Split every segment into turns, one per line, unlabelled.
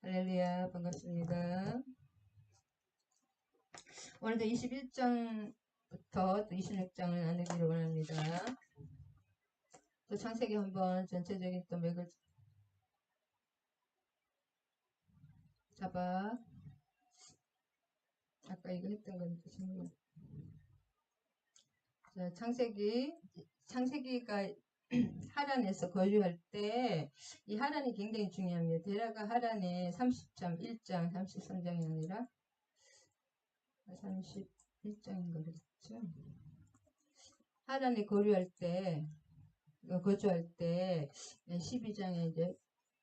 할렐루야, 반갑습니다. 오늘도 21장부터 또 26장을 나누기를 원합니다. 또 창세기 한번 전체적인 또 맥을 잡아. 아까 이거 했던 건데, 자, 창세기가 하란에서 거주할 때, 이 하란이 굉장히 중요합니다. 데라가 하란의 30장, 1장, 33장이 아니라 31장인가 그랬죠. 하란에 거주할 때 12장에 이제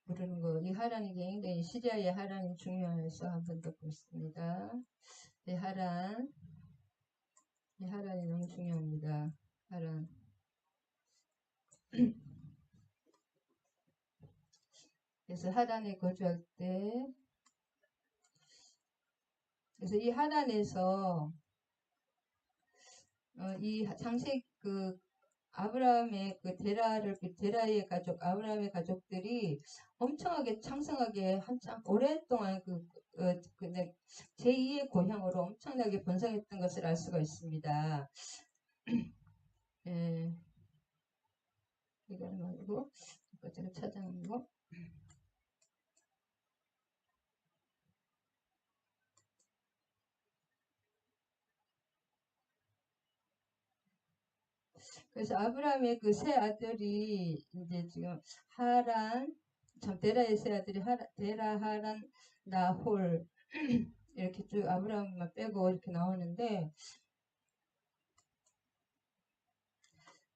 부르는 거, 이 하란이 굉장히 시리아의 하란이 중요해서 한번 더 보겠습니다. 이 하란이 너무 중요합니다. 하란. 그래서 하란에 거주할 때, 그래서 이 하란에서 이 창세기 아브라함의 데라의 가족, 아브라함의 가족들이 엄청나게 창성하게 한참 오랫동안 근데 제2의 고향으로 엄청나게 번성했던 것을 알 수가 있습니다. 예, 이거는 말고, 제가 찾아낸 거. 그래서 아브라함의 그 세 아들이 이제 지금 하란, 데라의 세 아들이 데라, 하란, 나홀 이렇게 쭉 아브라함만 빼고 이렇게 나오는데,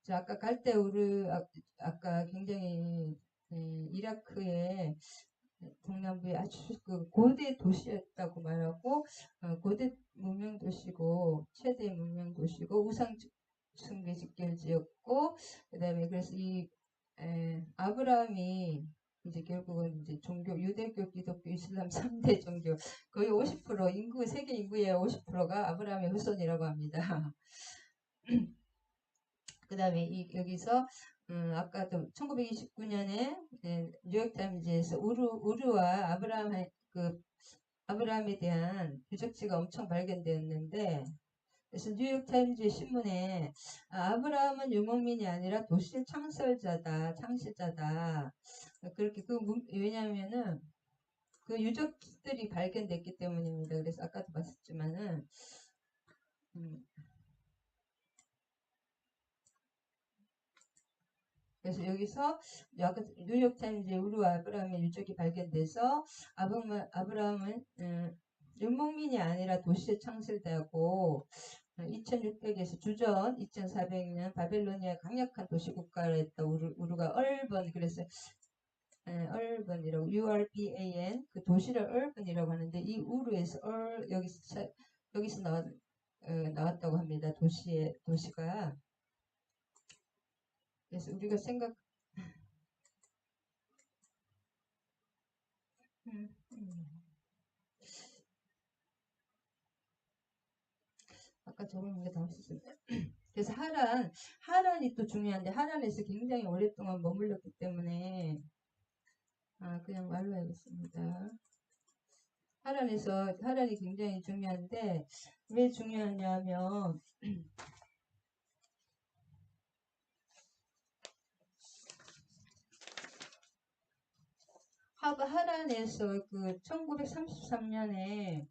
자, 아까 갈대우르 아까 굉장히 이라크의 동남부의 아주 그 고대 도시였다고 말하고, 고대 문명 도시고 최대 문명 도시고 우상 숭배 직결지였고, 그다음에 그래서 이 아브라함이 이제 결국은 이제 종교 유대교, 기독교, 이슬람 3대 종교 거의 50% 인구 세계 인구의 50%가 아브라함의 후손이라고 합니다. 그다음에 여기서 아까도 1929년에 뉴욕타임즈에서 우르와 아브라함에 대한 유적지가 엄청 발견되었는데, 그래서 뉴욕타임즈 신문에 아브라함은 유목민이 아니라 도시의 창시자다. 그렇게 왜냐하면은 그 유적지들이 발견됐기 때문입니다. 그래서 아까도 봤었지만은 그래서 여기서 뉴욕타임즈의 우르와 아브라함의 유적이 발견돼서 아브라함은 유목민이 아니라 도시의 창설자고 2600에서 주전 2400년 바벨로니아 강력한 도시국가를 했다. 우르가 얼번, 그래서 얼번이라고 URBAN 그 도시를 얼번이라고 하는데, 이 우르에서 여기서 나왔다고 합니다. 도시가. 그래서 우리가 아까 적은 게 다 없었습니다. 그래서 하란이 또 중요한데, 하란에서 굉장히 오랫동안 머물렀기 때문에 그냥 말로 하겠습니다. 하란이 굉장히 중요한데, 왜 중요하냐면 하란에서 그 1933년에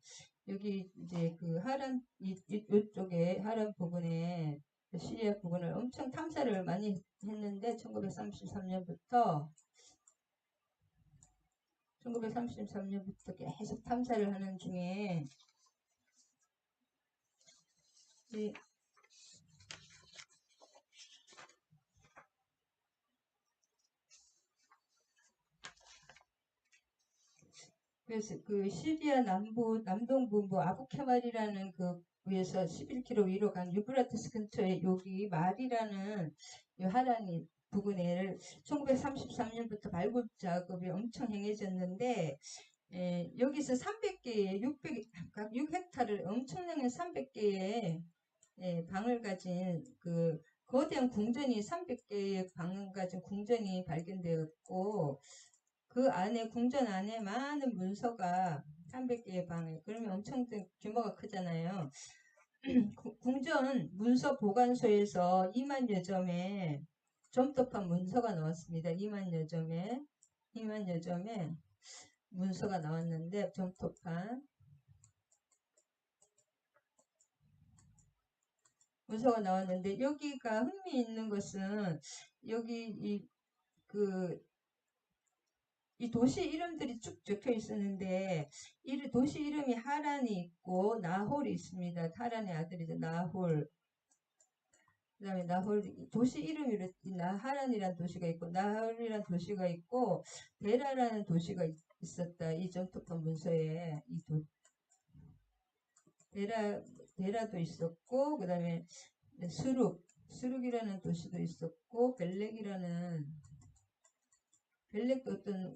여기 이제 그 하란 이쪽에 하란 부근에 시리아 부근을 엄청 탐사를 많이 했는데, 1933년부터 계속 탐사를 하는 중에 그래서 그 시리아 남동부 아부케말이라는 그 위에서 11km 위로 간 유브라테스 근처에 여기 말이라는 이 하란이 부근에를 1933년부터 발굴 작업이 엄청 행해졌는데, 여기서 300개의 6헥타를 엄청나게 300개의 방을 가진 그 거대한 궁전이 300개의 방을 가진 궁전이 발견되었고, 그 안에 궁전 안에 많은 문서가 300개의 방에 그러면 엄청 규모가 크잖아요. 궁전 문서 보관소에서 2만여 점의 점토판 문서가 나왔습니다. 2만여 점의 문서가 나왔는데 점토판 문서가 나왔는데 여기가 흥미있는 것은 여기 이 도시 이름들이 쭉 적혀 있었는데 이 도시 이름이 하란이 있고 나홀이 있습니다. 하란의 아들이죠. 나홀. 그 다음에 나홀 도시 이름이 하란이라는 도시가 있고 나홀이라는 도시가 있고 데라라는 도시가 있었다. 이 점토판 문서에 데라도 있었고 그 다음에 수룩이라는 도시도 있었고 벨렉도 어떤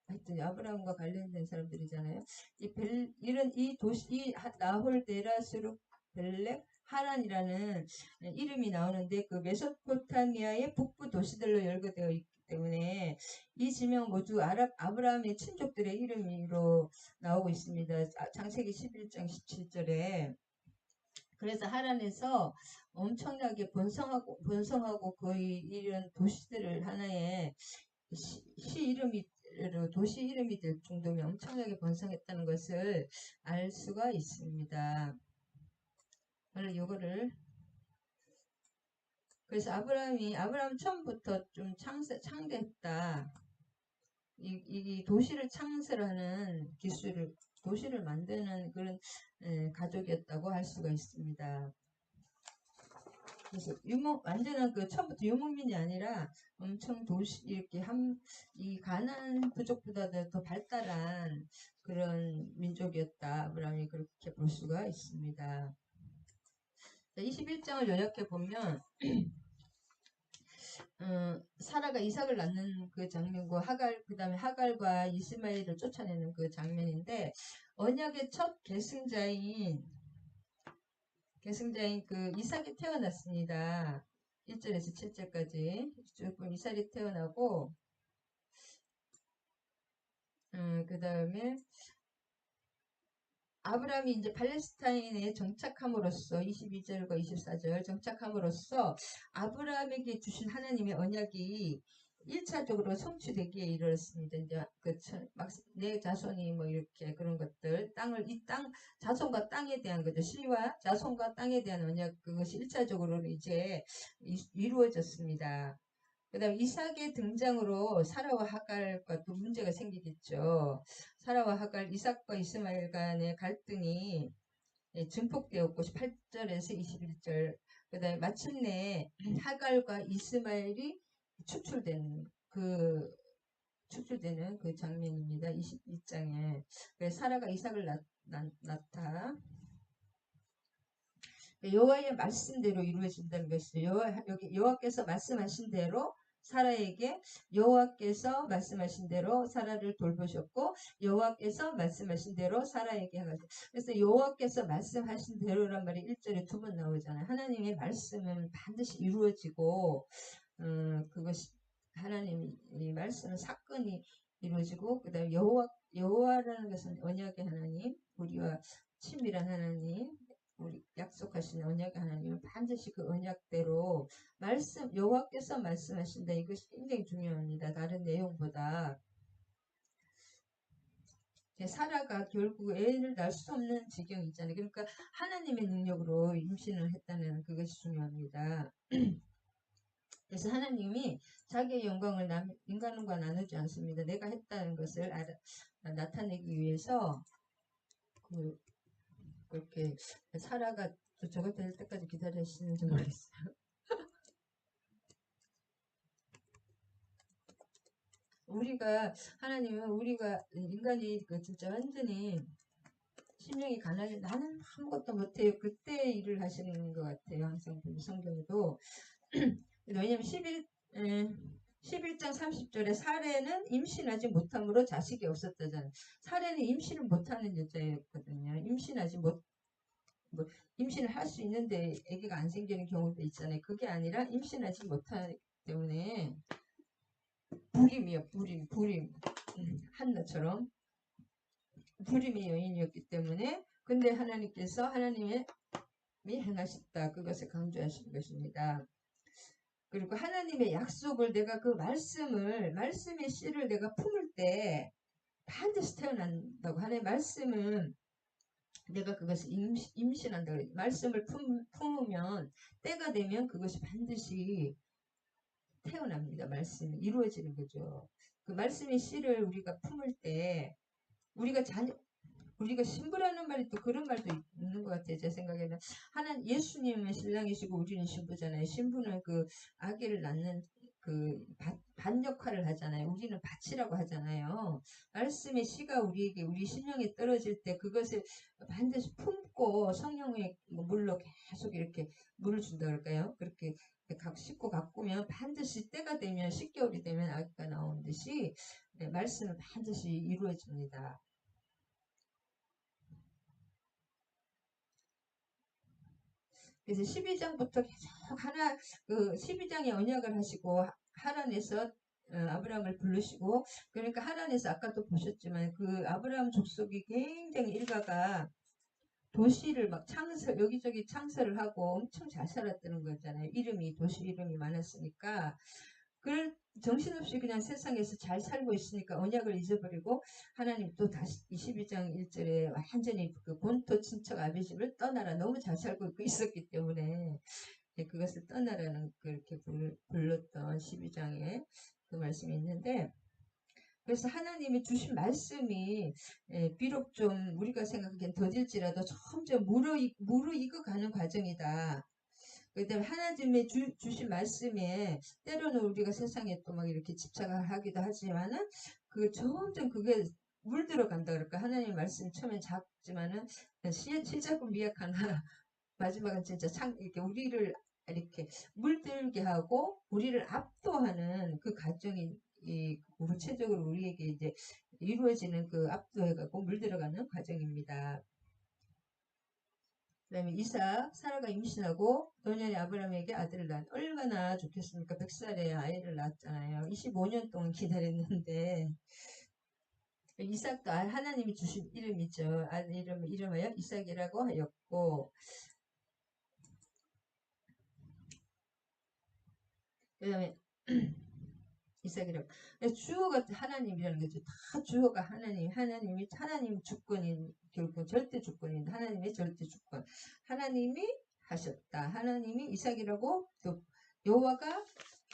하여튼 아브라함과 관련된 사람들이잖아요. 이 도시 나홀 데라 수룩 벨렉 하란이라는 이름이 나오는데 그 메소포타미아의 북부 도시들로 열거되어 있기 때문에 이 지명 모두 아브라함의 친족들의 이름으로 나오고 있습니다. 창세기 11장 17절에. 그래서 하란에서 엄청나게 번성하고 거의 이런 도시들을 하나의 도시 이름이 될 정도면 엄청나게 번성했다는 것을 알 수가 있습니다. 그래서 아브라함 처음부터 좀 창대했다. 이 도시를 창설하는 도시를 만드는 그런 가족이었다고 할 수가 있습니다. 그래서 완전한 처음부터 유목민이 아니라 엄청 이 가나안 부족보다도 더 발달한 그런 민족이었다. 아브라함이 그렇게 볼 수가 있습니다. 21장을 요약해 보면 사라가 이삭을 낳는 그 장면과 그 다음에 하갈과 이스마엘을 쫓아내는 그 장면인데 언약의 첫 계승자인 그 이삭이 태어났습니다. 1절에서 7절까지 조금 이삭이 태어나고 그 다음에 아브라함이 이제 팔레스타인에 정착함으로써 22절과 24절 정착함으로써 아브라함에게 주신 하나님의 언약이 1차적으로 성취되기에 이르렀습니다. 이제 내 자손이 뭐 이렇게 그런 것들 자손과 땅에 대한 거죠. 씨와 자손과 땅에 대한 언약 그것이 1차적으로 이제 이루어졌습니다. 그 다음 이삭의 등장으로 사라와 하갈과 또 문제가 생기겠죠. 사라와 하갈, 이삭과 이스마엘 간의 갈등이 증폭되었고 18절에서 21절 그 다음에 마침내 하갈과 이스마엘이 추출되는 그 장면입니다. 22장에 사라가 이삭을 낳다. 여호와의 말씀대로 이루어진다는 것이죠. 여호와께서 말씀하신 대로 사라에게 여호와께서 말씀하신 대로 사라를 돌보셨고 여호와께서 말씀하신 대로 사라에게 하셨어요. 그래서 여호와께서 말씀하신 대로란 말이 1절에 2번 나오잖아요. 하나님의 말씀은 반드시 이루어지고 그것이 하나님의 말씀은 사건이 이루어지고 그 다음에 여호와라는 것은 언약의 하나님 우리와 친밀한 하나님 우리 약속하신 언약의 하나님은 반드시 그 언약대로 여호와께서 말씀하신다. 이것이 굉장히 중요합니다. 다른 내용보다. 사라가 결국 애를 낳을 수 없는 지경이 있잖아요. 그러니까 하나님의 능력으로 임신을 했다는 그것이 중요합니다. 그래서 하나님이 자기의 영광을 인간과 나누지 않습니다. 내가 했다는 것을 나타내기 위해서 그렇게 사라가 저것 될 때까지 기다리시는지 모르겠어요. 하나님은 우리가 인간이 진짜 완전히 심령이 가난해 나는 아무것도 못해요. 그때 일을 하시는 것 같아요. 항상 성경에도. 왜냐면 11장 30절에 사례는 임신하지 못함으로 자식이 없었다잖아요. 사례는 임신을 못하는 여자였거든요. 임신을 할 수 있는데 아기가 안 생기는 경우도 있잖아요. 그게 아니라 임신하지 못하기 때문에 불임이요. 불임. 한나처럼 불임의 여인이었기 때문에, 근데 하나님께서 하나님의 행하셨다, 그것을 강조하시는 것입니다. 그리고 하나님의 약속을 내가 그 말씀의 씨를 내가 품을 때 반드시 태어난다고. 하나님의 말씀은 내가 그것을 임신한다. 말씀을 품으면 때가 되면 그것이 반드시 태어납니다. 말씀이 이루어지는 거죠. 그 말씀의 씨를 우리가 품을 때 우리가 신부라는 말이 또 그런 말도 있는 것 같아요. 제 생각에는 예수님은 신랑이시고 우리는 신부잖아요. 신부는 그 아기를 낳는 그 밭 역할을 하잖아요. 우리는 밭이라고 하잖아요. 말씀의 씨가 우리 심령에 떨어질 때 그것을 반드시 품고 성령의 물로 계속 이렇게 물을 준다 그럴까요? 그렇게 각 씻고 가꾸면 반드시 때가 되면 10개월이 되면 아기가 나오는 듯이 말씀은 반드시 이루어집니다. 그래서 12장부터 계속 12장에 언약을 하시고 하란에서 아브라함을 부르시고, 그러니까 하란에서 아까도 보셨지만 그 아브라함 족속이 굉장히 일가가 도시를 막 여기저기 창설을 하고 엄청 잘 살았다는 거잖아요. 도시 이름이 많았으니까. 그걸 정신없이 그냥 세상에서 잘 살고 있으니까 언약을 잊어버리고 하나님 또 다시 22장 1절에 완전히 그 본토 친척 아비집을 떠나라. 너무 잘 살고 있었기 때문에 그것을 떠나라는 그렇게 불렀던 12장에 그 말씀이 있는데, 그래서 하나님이 주신 말씀이 비록 좀 우리가 생각하기엔 더딜지라도 점점 무르익어가는 과정이다. 그다음에 하나님의 주신 말씀에 때로는 우리가 세상에 또 막 이렇게 집착하기도 하지만은 그 점점 그게 물들어간다 그럴까. 하나님 말씀 처음엔 작지만은 시작은 미약하나 마지막은 진짜 이렇게 우리를 이렇게 물들게 하고 우리를 압도하는 그 과정이 구체적으로 우리에게 이제 이루어지는 그 압도해가고 물들어가는 과정입니다. 그 다음에 사라가 임신하고 노년에 아브라함에게 아들을 낳은. 얼마나 좋겠습니까? 100살에 아이를 낳았잖아요. 25년 동안 기다렸는데. 이삭도 하나님이 주신 이름이죠. 아들 이름하여 이삭이라고 하였고, 그 다음에 이삭이라고. 주어가 하나님이라는 거죠. 다 주어가 하나님 주권인, 결국 절대 주권인 하나님의 절대 주권. 하나님이 하셨다. 하나님이 이삭이라고 또 여호와가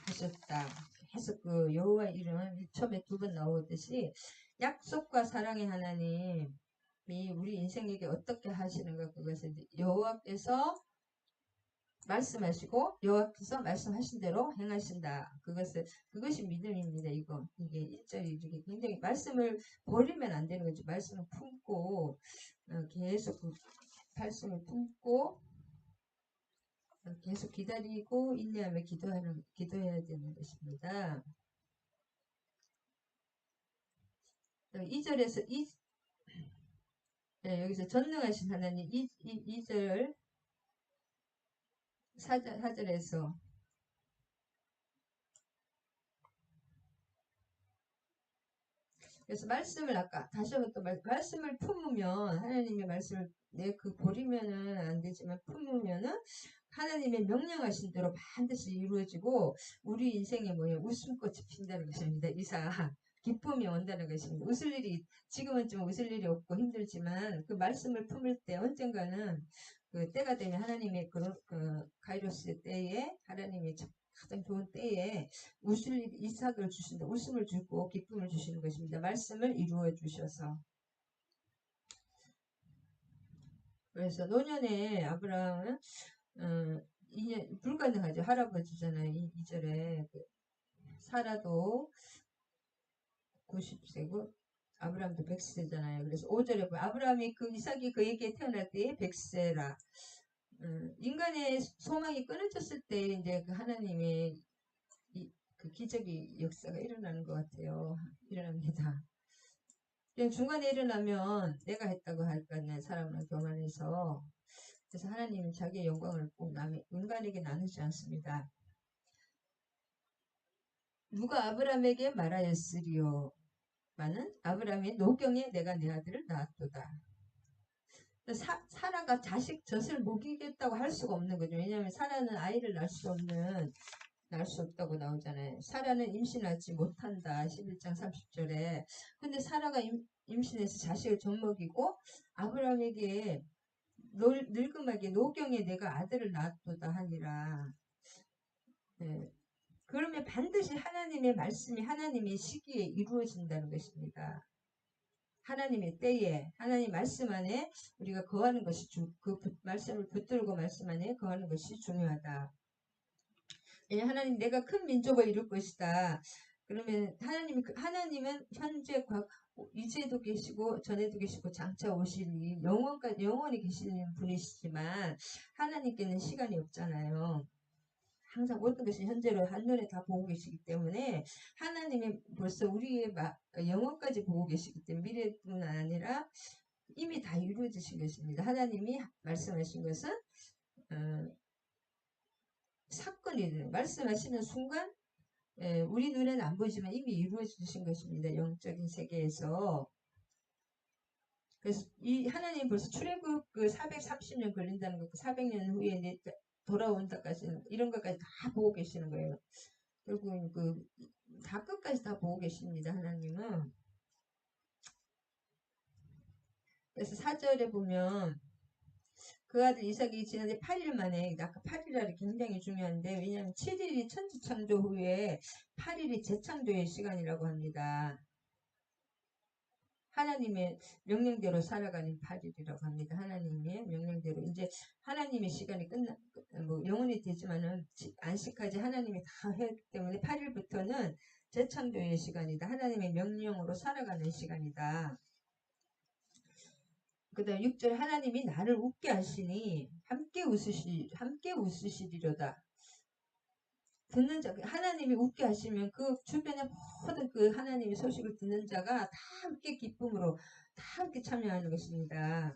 하셨다. 계속 그 여호와 이름은 처음에 2번 나오듯이 약속과 사랑의 하나님이 우리 인생에게 어떻게 하시는가, 그것을 여호와께서 말씀하시고 여호와께서 말씀하신 대로 행하신다. 그것이 믿음입니다. 이게 1절이 이렇게 굉장히 말씀을 버리면 안 되는 거죠. 말씀을 품고 계속 말씀을 품고 계속 기다리고 인내하며 기도해야 되는 것입니다. 2절에서 여기서 전능하신 하나님 2절 4절에서 그래서 말씀을 아까 다시 한번 또 말씀을 품으면 하나님의 말씀을 버리면은 안 되지만 품으면은 하나님의 명령하신 대로 반드시 이루어지고 우리 인생에 웃음꽃이 핀다는 것입니다. 기쁨이 온다는 것입니다. 지금은 좀 웃을 일이 없고 힘들지만 그 말씀을 품을 때 언젠가는 그 때가 되면 하나님의 그 가이로스 때에 하나님의 가장 좋은 때에 이삭을 주신다. 웃음을 주고 기쁨을 주시는 것입니다. 말씀을 이루어 주셔서. 그래서 노년에 아브라함은 불가능하죠. 할아버지잖아요. 2절에 사라도 90세고 아브라함도 100세잖아요. 그래서 5절에 아브라함이 이삭이 그에게 태어날 때에 100세라. 인간의 소망이 끊어졌을 때 이제 그 하나님의 그 기적의 역사가 일어나는 것 같아요. 일어납니다. 그냥 중간에 일어나면 내가 했다고 할 거 아니에요. 사람을 교만해서. 그래서 하나님은 자기의 영광을 꼭 인간에게 나누지 않습니다. 누가 아브라함에게 말하였으리요. 마는 아브라함이 노경에 내가 내 아들을 낳았도다. 사라가 자식 젖을 먹이겠다고 할 수가 없는 거죠. 왜냐하면 사라는 아이를 낳을 수 없다고 나오잖아요. 사라는 임신하지 못한다. 11장 30절에. 근데 사라가 임신해서 자식을 젖먹이고 아브라함에게 늙음하게 노경에 내가 아들을 낳았도다 하니라. 네. 그러면 반드시 하나님의 말씀이 하나님의 시기에 이루어진다는 것입니다. 하나님의 때에 하나님 말씀 안에 우리가 거하는 것이 그 말씀을 붙들고 말씀 안에 거하는 것이 중요하다. 하나님 내가 큰 민족을 이룰 것이다. 그러면 하나님은 현재 이제도 계시고 전에도 계시고 장차 오시니 영원히 계시는 분이시지만 하나님께는 시간이 없잖아요. 항상 모든 것이 현재로 한눈에 다 보고 계시기 때문에 하나님이 벌써 우리의 영혼까지 보고 계시기 때문에 미래뿐 아니라 이미 다 이루어지신 것입니다. 하나님이 말씀하신 것은 사건이 말씀하시는 순간 우리 눈에는 안 보이지만 이미 이루어지신 것입니다. 영적인 세계에서. 그래서 이 하나님 벌써 출애굽 그 430년 걸린다는 거, 그 400년 후에 돌아온다까지는 이런 것까지 다 보고 계시는 거예요. 결국은 다 끝까지 다 보고 계십니다. 하나님은. 그래서 4절에 보면 그 아들 이삭이 지난 지 8일 만에, 아까 8일날이 굉장히 중요한데 왜냐하면 7일이 천지창조 후에 8일이 재창조의 시간이라고 합니다. 하나님의 명령대로 살아가는 8일이라고 합니다. 하나님의 명령대로 이제 하나님의 시간이 영원히 되지만은 안식까지 하나님이 다 했기 때문에 8일부터는 재창조의 시간이다. 하나님의 명령으로 살아가는 시간이다. 그 다음 6절 하나님이 나를 웃게 하시니 함께 웃으시리로다. 듣는 자, 하나님이 웃게 하시면 그 주변의 모든 그 하나님의 소식을 듣는 자가 다 함께 기쁨으로 다 함께 참여하는 것입니다.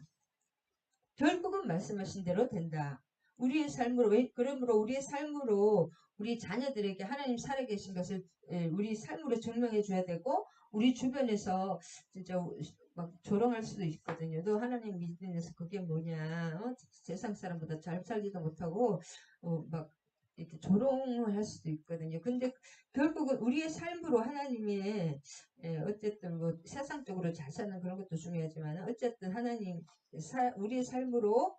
결국은 말씀하신 대로 된다. 우리의 삶으로, 그러므로 우리의 삶으로 우리 자녀들에게 하나님 살아계신 것을 우리 삶으로 증명해 줘야 되고 우리 주변에서 진짜 막 조롱할 수도 있거든요. 너 하나님 믿으면서 그게 뭐냐? 세상 사람보다 잘 살지도 못하고 막 이렇게 조롱을 할 수도 있거든요. 근데 결국은 우리의 삶으로 하나님의 어쨌든 뭐 세상적으로 잘 사는 그런 것도 중요하지만 어쨌든 하나님 우리의 삶으로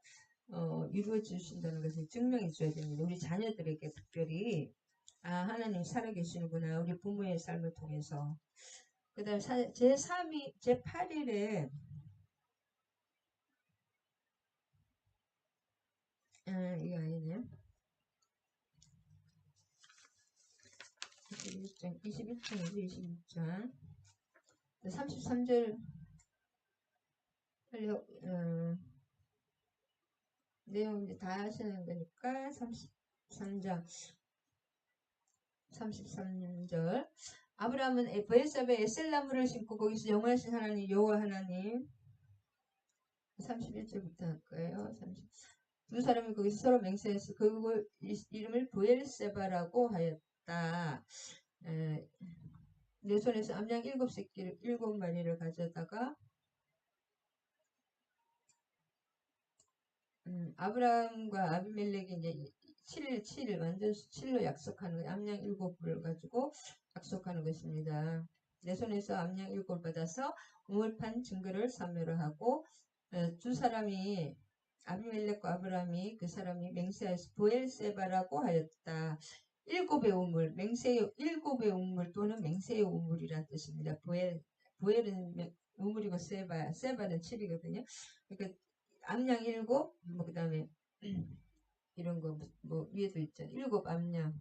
이루어 주신다는 것을 증명해 줘야 됩니다. 우리 자녀들에게 특별히 하나님 살아계시는구나. 우리 부모의 삶을 통해서. 그 다음 제8일에 이거 아니네. 21장이죠. 21장 33절 내용 이제 다 하시는 거니까 33장 33절 아브라함은 브엘사베에 에셀나무를 심고 거기서 영원하신 하나님 여호와 하나님 31절부터 할 거예요. 두 사람이 거기서 서로 맹세해서 그 이름을 브엘세바라고 하였다. 내 손에서 암양 7새끼를 7마리를 가져다가 아브라함과 아비멜렉이 이제 7일 완전 7로 약속하는 거예요. 암양 7을 가지고 약속하는 것입니다. 내 손에서 암양 7을 받아서 우물판 증거를 사묘로 하고 두 사람이 아비멜렉과 아브라함이 그 사람이 맹세하여서 브엘세바라고 하였다. 7의 우물, 일곱의 우물 또는 맹세의 우물이란 뜻입니다. 부엘은 우물이고 세바는 7이거든요. 그러니까 암양 7, 뭐 그 다음에 이런 거 뭐 위에도 있죠. 7 암양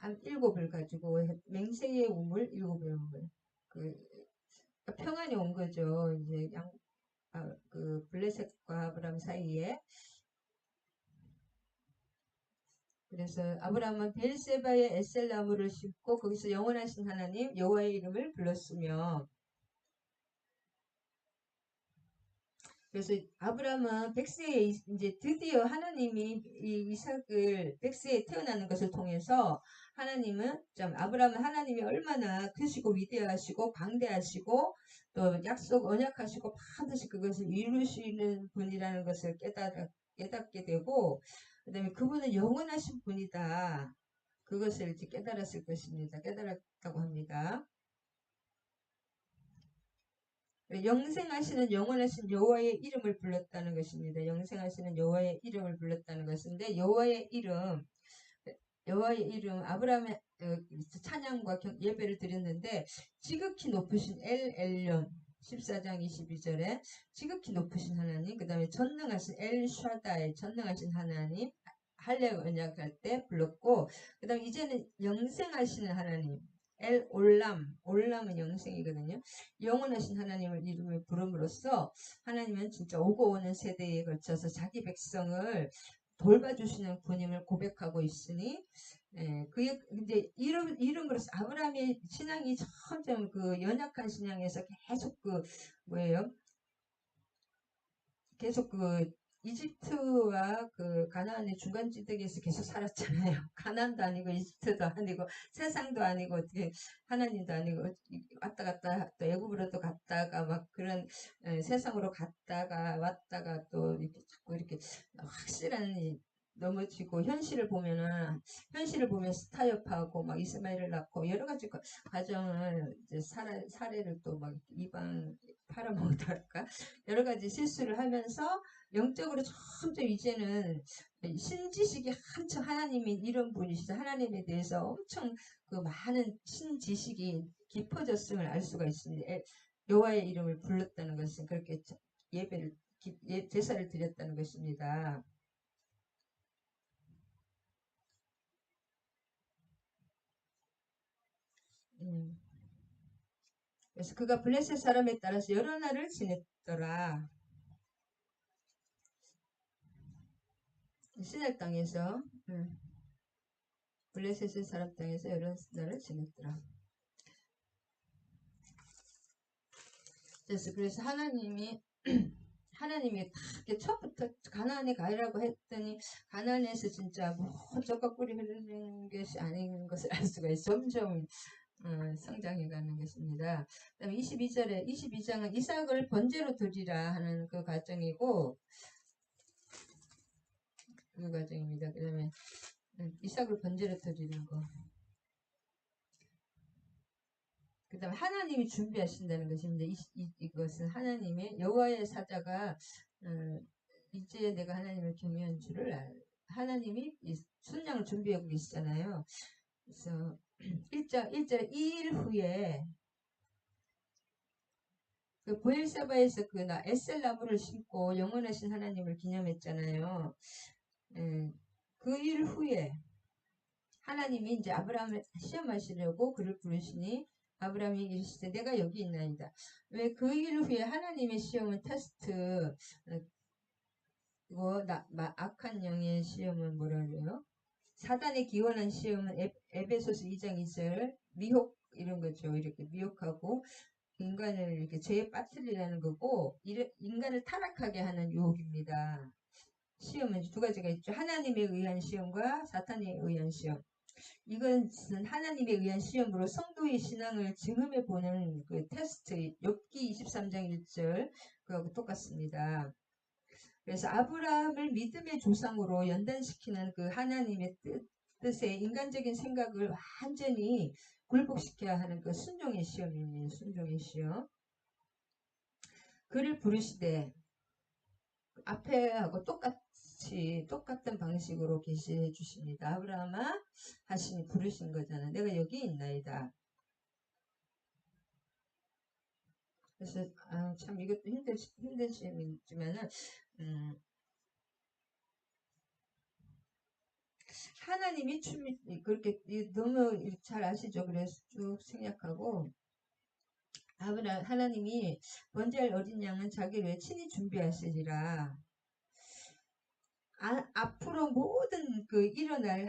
7을 가지고 맹세의 우물, 7의 우물. 평안이 온 거죠. 이제 그 블레셋과 아브라함 사이에. 그래서 아브라함은 벨세바의 에셀나무를 심고 거기서 영원하신 하나님 여호와의 이름을 불렀으며 그래서 아브라함은 백세에 이제 드디어 하나님이 이 이삭을 백세에 태어나는 것을 통해서 하나님은 좀 아브라함은 하나님이 얼마나 크시고 위대하시고 광대하시고 또 약속 언약하시고 반드시 그것을 이루시는 분이라는 것을 깨닫게 되고 그다음에 그분은 영원하신 분이다. 그것을 이제 깨달았을 것입니다. 깨달았다고 합니다. 영생하시는 영원하신 여호와의 이름을 불렀다는 것입니다. 영생하시는 여호와의 이름을 불렀다는 것인데 여호와의 이름 아브라함의 찬양과 예배를 드렸는데 지극히 높으신 엘 엘yon 14장 22절에 지극히 높으신 하나님 그 다음에 전능하신 엘 샤다이 전능하신 하나님 할례 언약할 때 불렀고 그 다음에 이제는 영생하시는 하나님 엘 올람은 영생이거든요. 영원하신 하나님을 이름을 부름으로써 하나님은 진짜 오고 오는 세대에 걸쳐서 자기 백성을 돌봐주시는 분임을 고백하고 있으니 그의 이제 이름으로써 아브라함의 신앙이 점점 그 연약한 신앙에서 계속 그 뭐예요? 계속 그 이집트와 그 가나안의 중간지대에서 계속 살았잖아요. 가나안도 아니고 이집트도 아니고 세상도 아니고 어떻게 하나님도 아니고 왔다 갔다 또 애굽으로도 갔다가 막 그런 세상으로 갔다가 왔다가 또 이렇게 자꾸 이렇게 확실한 넘어지고 현실을 보면서 타협하고 막 이스마엘을 낳고 여러 가지 과정을 이제 사례를 또 막 이방 팔아먹었달까 여러 가지 실수를 하면서 영적으로 점점 이제는 신지식이 한층 하나님이 이런 분이시죠. 하나님에 대해서 엄청 그 많은 신지식이 깊어졌음을 알 수가 있습니다. 여호와의 이름을 불렀다는 것은 그렇게 예배를 제사를 드렸다는 것입니다. 그래서 그가 블레셋 사람에 따라서 여러 날을 지냈더라. 시내 땅에서 블레셋의 사람 땅에서 여러 날을 지냈더라. 그래서 하나님이 다 처음부터 가나안에 가라고 했더니 가나안에서 진짜 뭐 젖과 꿀이 흐르는 것이 아닌 것을 알 수가 있어요. 점점 성장해가는 것입니다. 그다음에 22장은 이삭을 번제로 드리라 하는 그 과정이고 그 과정입니다. 그 다음에 이삭을 번제로 드리는 거. 그 다음에 하나님이 준비하신다는 것입니다. 이것은 하나님의 여호와의 사자가 이제 내가 하나님을 경외한 줄을 하나님이 순양을 준비하고 계시잖아요. 그래서 1절에 2일 후에 그 보엘세바에서 그 에셀나무를 심고 영원하신 하나님을 기념했잖아요. 그 일 후에 하나님이 이제 아브라함을 시험하시려고 그를 부르시니 아브라함이 이르시되 내가 여기 있나이다. 왜 그 일 후에 하나님의 시험은 테스트 이거 악한 영의 시험은 뭐라 그래요? 사단의 기원한 시험은 에베소서 2장 2절 미혹 이런 거죠. 이렇게 미혹하고 인간을 이렇게 죄에 빠뜨리라는 거고 인간을 타락하게 하는 유혹입니다. 시험은 두 가지가 있죠. 하나님에 의한 시험과 사탄에 의한 시험. 이것은 하나님에 의한 시험으로 성도의 신앙을 증험해 보는 그 테스트, 욥기 23장 1절 그하고 똑같습니다. 그래서 아브라함을 믿음의 조상으로 연단시키는 그 하나님의 뜻에 인간적인 생각을 완전히 굴복시켜야 하는 그 순종의 시험입니다. 순종의 시험. 그를 부르시되 앞에하고 똑같은 방식으로 계시해 주십니다. 아브라함아 하시니 부르신 거잖아. 내가 여기 있나이다. 그래서 참 이것도 힘든 시험이지만은 하나님이 그렇게 너무 잘 아시죠? 그래서 쭉 생략하고 하나님이 번제할 어린 양은 자기를 친히 준비하시리라. 앞으로 모든 그 일어날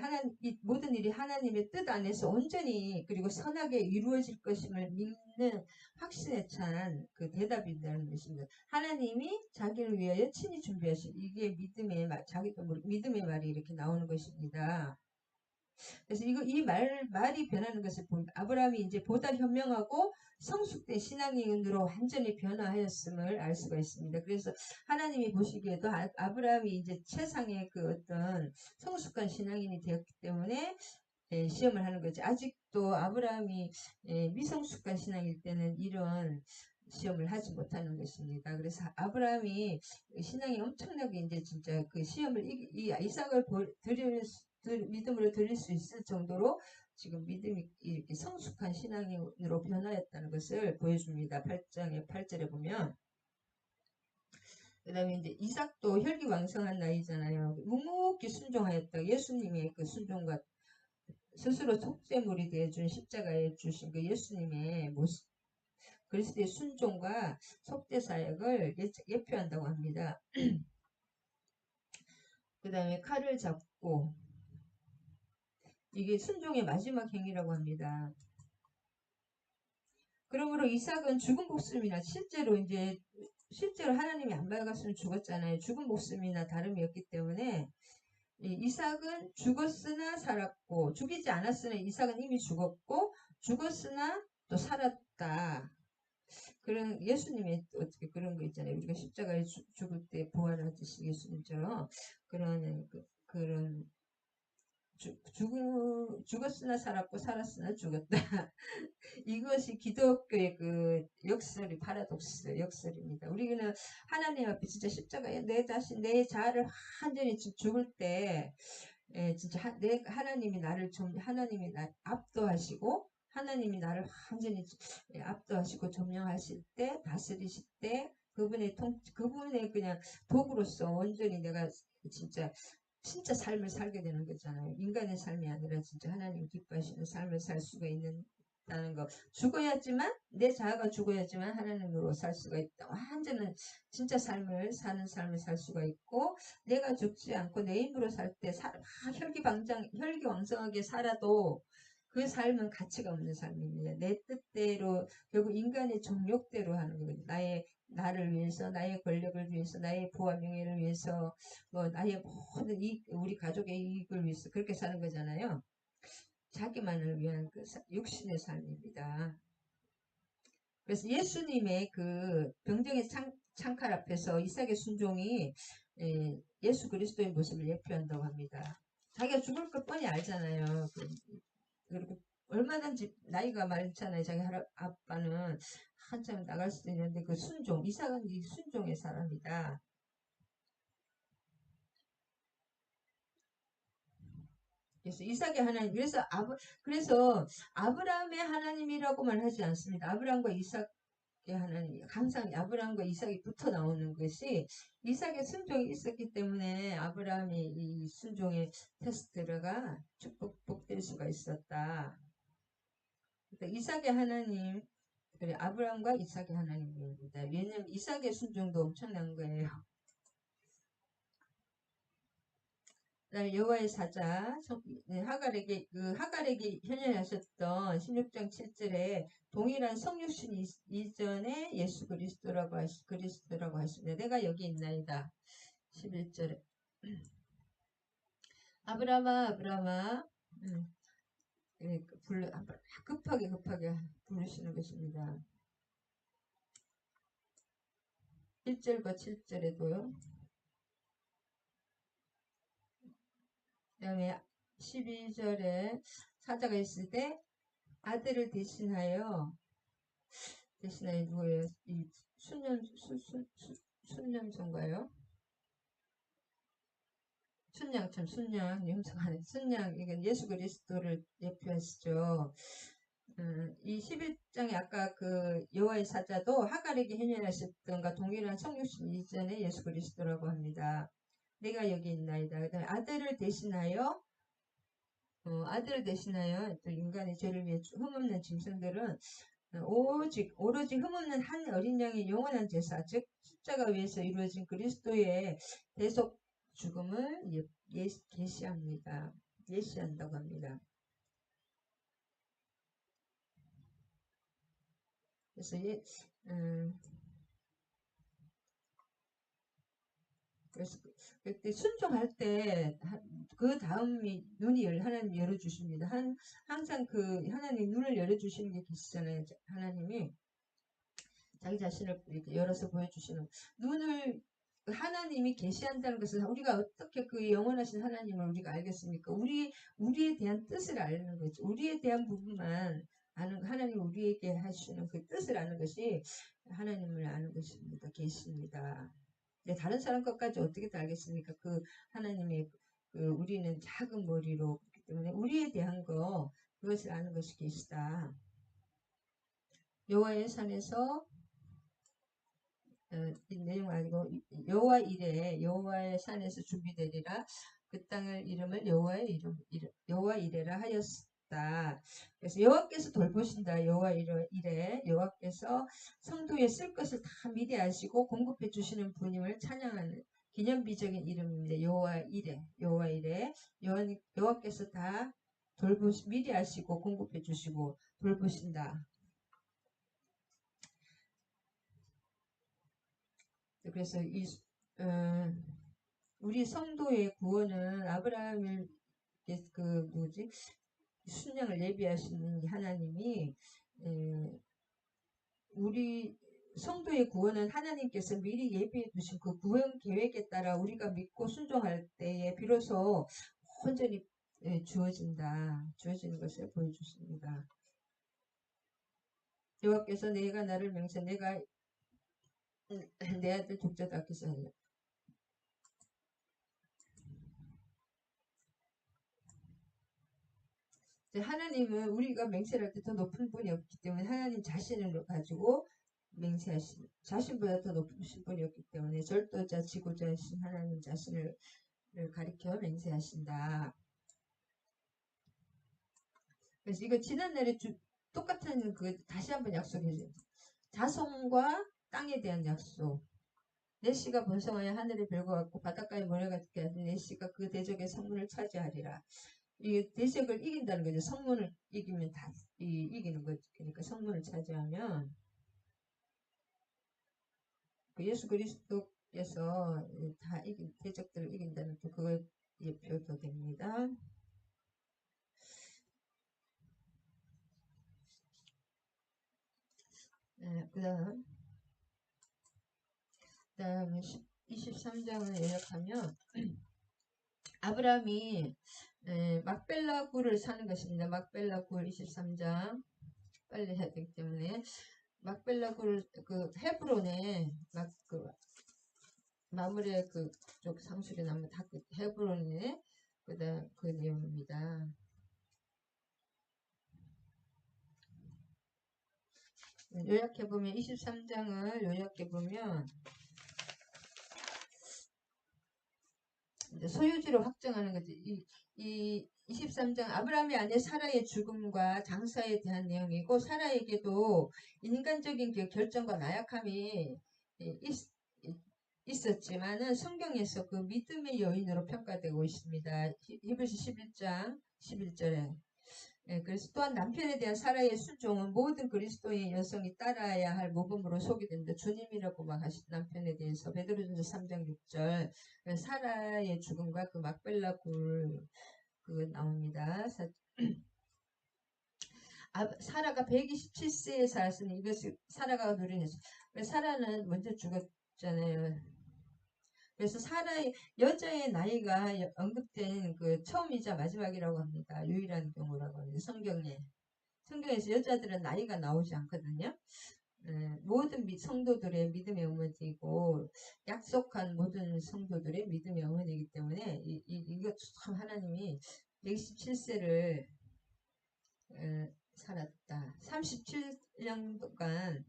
모든 일이 하나님의 뜻 안에서 온전히 그리고 선하게 이루어질 것임을 믿는 확신에 찬 그 대답이라는 것입니다. 하나님이 자기를 위하여 친히 준비하신 이게 믿음의 말, 믿음의 말이 이렇게 나오는 것입니다. 그래서 이 말이 변하는 것을 보면 아브라함이 이제 보다 현명하고 성숙된 신앙인으로 완전히 변화하였음을 알 수가 있습니다. 그래서 하나님이 보시기에도 아브라함이 이제 최상의 그 어떤 성숙한 신앙인이 되었기 때문에 시험을 하는 거지. 아직도 아브라함이 미성숙한 신앙일 때는 이런 시험을 하지 못하는 것입니다. 그래서 아브라함이 신앙이 엄청나게 이제 진짜 그 시험을 이삭을 믿음으로 드릴 수 있을 정도로 지금 믿음이 이렇게 성숙한 신앙으로 변화했다는 것을 보여줍니다. 8장의 8절에 보면. 그 다음에 이제 이삭도 혈기왕성한 나이잖아요. 묵묵히 순종하였다. 예수님의 그 순종과 스스로 속죄물이 되어준 십자가에 주신 그 예수님의 모습, 그리스도의 순종과 속죄 사역을 예표한다고 합니다. 그 다음에 칼을 잡고 이게 순종의 마지막 행위라고 합니다. 그러므로 이삭은 죽은 목숨이나 실제로 하나님이 안 밝았으면 죽었잖아요. 죽은 목숨이나 다름이 없기 때문에 이삭은 죽었으나 살았고 죽이지 않았으나 이삭은 이미 죽었고 죽었으나 또 살았다. 그런 예수님의 어떻게 그런 거 있잖아요. 우리가 십자가에 죽을 때 부활하듯이 예수님처럼 그런 죽었으나 살았고 살았으나 죽었다. 이것이 기독교의 그 역설이 파라독스 역설입니다. 우리는 하나님 앞에 진짜 십자가에 내 자신 내 자아를 완전히 죽을 때 진짜 하나님이 날 압도하시고 하나님이 나를 완전히 압도하시고 점령하실 때 다스리실 때 그분의 그냥 도구로서 온전히 내가 진짜 삶을 살게 되는 거잖아요. 인간의 삶이 아니라 진짜 하나님 기뻐하시는 삶을 살 수가 있다는 거. 죽어야지만 내 자아가 죽어야지만 하나님으로 살 수가 있다. 완전한 진짜 삶을 사는 삶을 살 수가 있고 내가 죽지 않고 내 힘으로 살 때 혈기왕성하게 살아도 그 삶은 가치가 없는 삶입니다. 내 뜻대로 결국 인간의 정욕대로 하는 거거든요. 나를 위해서, 나의 권력을 위해서, 나의 부와 명예를 위해서, 나의 모든 우리 가족의 이익을 위해서 그렇게 사는 거잖아요. 자기만을 위한 그 육신의 삶입니다. 그래서 예수님의 그 병정의 창칼 앞에서 이삭의 순종이 예수 그리스도의 모습을 예표한다고 합니다. 자기가 죽을 것 뻔히 알잖아요. 그리고 얼마든지 나이가 많잖아요. 자기 아빠는 한참 나갈 수도 있는데 그 이삭은 이 순종의 사람이다. 그래서 이삭의 하나님, 그래서 아브라함의 하나님이라고만 하지 않습니다. 아브라함과 이삭의 하나님, 항상 아브라함과 이삭이 붙어 나오는 것이 이삭의 순종이 있었기 때문에 아브라함이 이 순종의 테스트가 축복될 수가 있었다. 그러니까 이삭의 하나님, 그래 아브라함과 이삭의 하나님입니다. 왜냐면 이삭의 순종도 엄청난 거예요. 여호와의 사자 하갈에게 현현하셨던 16장 7절에 동일한 성육신 이전에 예수 그리스도라고 하십니다. 내가 여기 있나이다. 11절에 아브라함아 급하게 부르시는 것입니다. 1절과 7절에도요. 그 다음에 12절에 사자가 있을 때 아들을 대신하여 누구예요? 이 순년son가요? 순양, 이건 예수 그리스도를 대표하시죠. 이 11장에 아까 그 여호와의 사자도 하갈에게 현현하셨던가 동일한 성육신 이전에 예수 그리스도라고 합니다. 내가 여기 있나이다. 그다음에 아들을 대신하여 또 인간의 죄를 위해 흠없는 짐승들은 오로지 흠없는 한 어린 양의 영원한 제사, 즉 십자가 위에서 이루어진 그리스도의 대속 죽음을 계시합니다. 예시한다고 합니다. 그래서 그래서 그때 순종할 때 그 다음이 하나님 열어주십니다. 항상 그 하나님 눈을 열어주시는 게 계시잖아요. 하나님이 자기 자신을 이렇게 열어서 보여주시는 눈을 하나님이 계시한다는 것은 우리가 어떻게 그 영원하신 하나님을 우리가 알겠습니까? 우리에 대한 뜻을 아는 거죠. 우리에 대한 부분만 아는 하나님 우리에게 하시는 그 뜻을 아는 것이 하나님을 아는 것입니다. 계십니다. 다른 사람 것까지 어떻게 다 알겠습니까? 그 하나님의 우리는 작은 머리로 그렇기 때문에 우리에 대한 그것을 아는 것이 계시다. 여호와의 산에서 이 내용 아니고 여호와 이레 여호와의 산에서 준비되리라 그 땅을 이름을 여호와 이레라 하였다. 그래서 여호와께서 돌보신다. 여호와 이레 여호와께서 성도에 쓸 것을 다 미리 아시고 공급해 주시는 분임을 찬양하는 기념비적인 이름입니다. 여호와 이레 여호와께서 다 미리 아시고 공급해 주시고 돌보신다. 그래서 우리 성도의 구원은 아브라함의 순양을 예비하시는 하나님이 우리 성도의 구원은 하나님께서 미리 예비해 두신 그 구원 계획에 따라 우리가 믿고 순종할 때에 비로소 온전히 주어지는 것을 보여주십니다. 여호와께서 내가 나를 명세 내가 내 아들 독자다 하께서 하냐. 하나님은 우리가 맹세할 때 더 높은 분이 없기 때문에 하나님 자신을 가지고 맹세하신 자신보다 더 높으신 분이 없기 때문에 절도자 지고자이신 하나님 자신을 가리켜 맹세하신다. 그래서 이거 지난날에 똑같은 다시 한번 약속해줘요. 자손과 땅에 대한 약속. 내 씨가 번성하여 하늘의 별과 같고 바닷가의 모래 같게 하는 내 씨가 그 대적의 성문을 차지하리라. 이 대적을 이긴다는 거죠. 성문을 이기면 다 이기는 거죠. 그러니까 성문을 차지하면 그 예수 그리스도께서 다 대적들을 이긴다는 또 그걸 예표도 됩니다. 그다음에 23장을 요약하면 아브라함이 막벨라 굴을 사는 것입니다. 막벨라 굴 23장 빨리 해야 되기 때문에 막벨라 굴 헤브론에 마무리의 그쪽 상술이 나면 다 헤브론에 그다음 그 내용입니다. 요약해보면 23장을 요약해보면 이제 소유지로 확정하는 거지. 이 23장 아브라함의 아내 사라의 죽음과 장사에 대한 내용이고 사라에게도 인간적인 결정과 나약함이 있었지만은 성경에서 그 믿음의 여인으로 평가되고 있습니다. 히브리서 11장 11절에 그래서 또한 남편에 대한 사라의 순종은 모든 그리스도의 여성이 따라야 할 모범으로 소개된다. 주님이라고 막 하신 남편에 대해서 베드로전서 3장 6절 사라의 죽음과 그 막벨라 굴 나옵니다. 사라가 127세에 살았으니 이것이 사라가 누린 해서 사라는 먼저 죽었잖아요. 그래서 여자의 나이가 언급된 처음이자 마지막이라고 합니다. 유일한 경우라고 합니다. 성경에서 여자들은 나이가 나오지 않거든요. 모든 성도들의 믿음의 어머니이고 약속한 모든 성도들의 믿음의 어머니이기 때문에 이거 참 하나님이 127세를 살았다. 37년 동안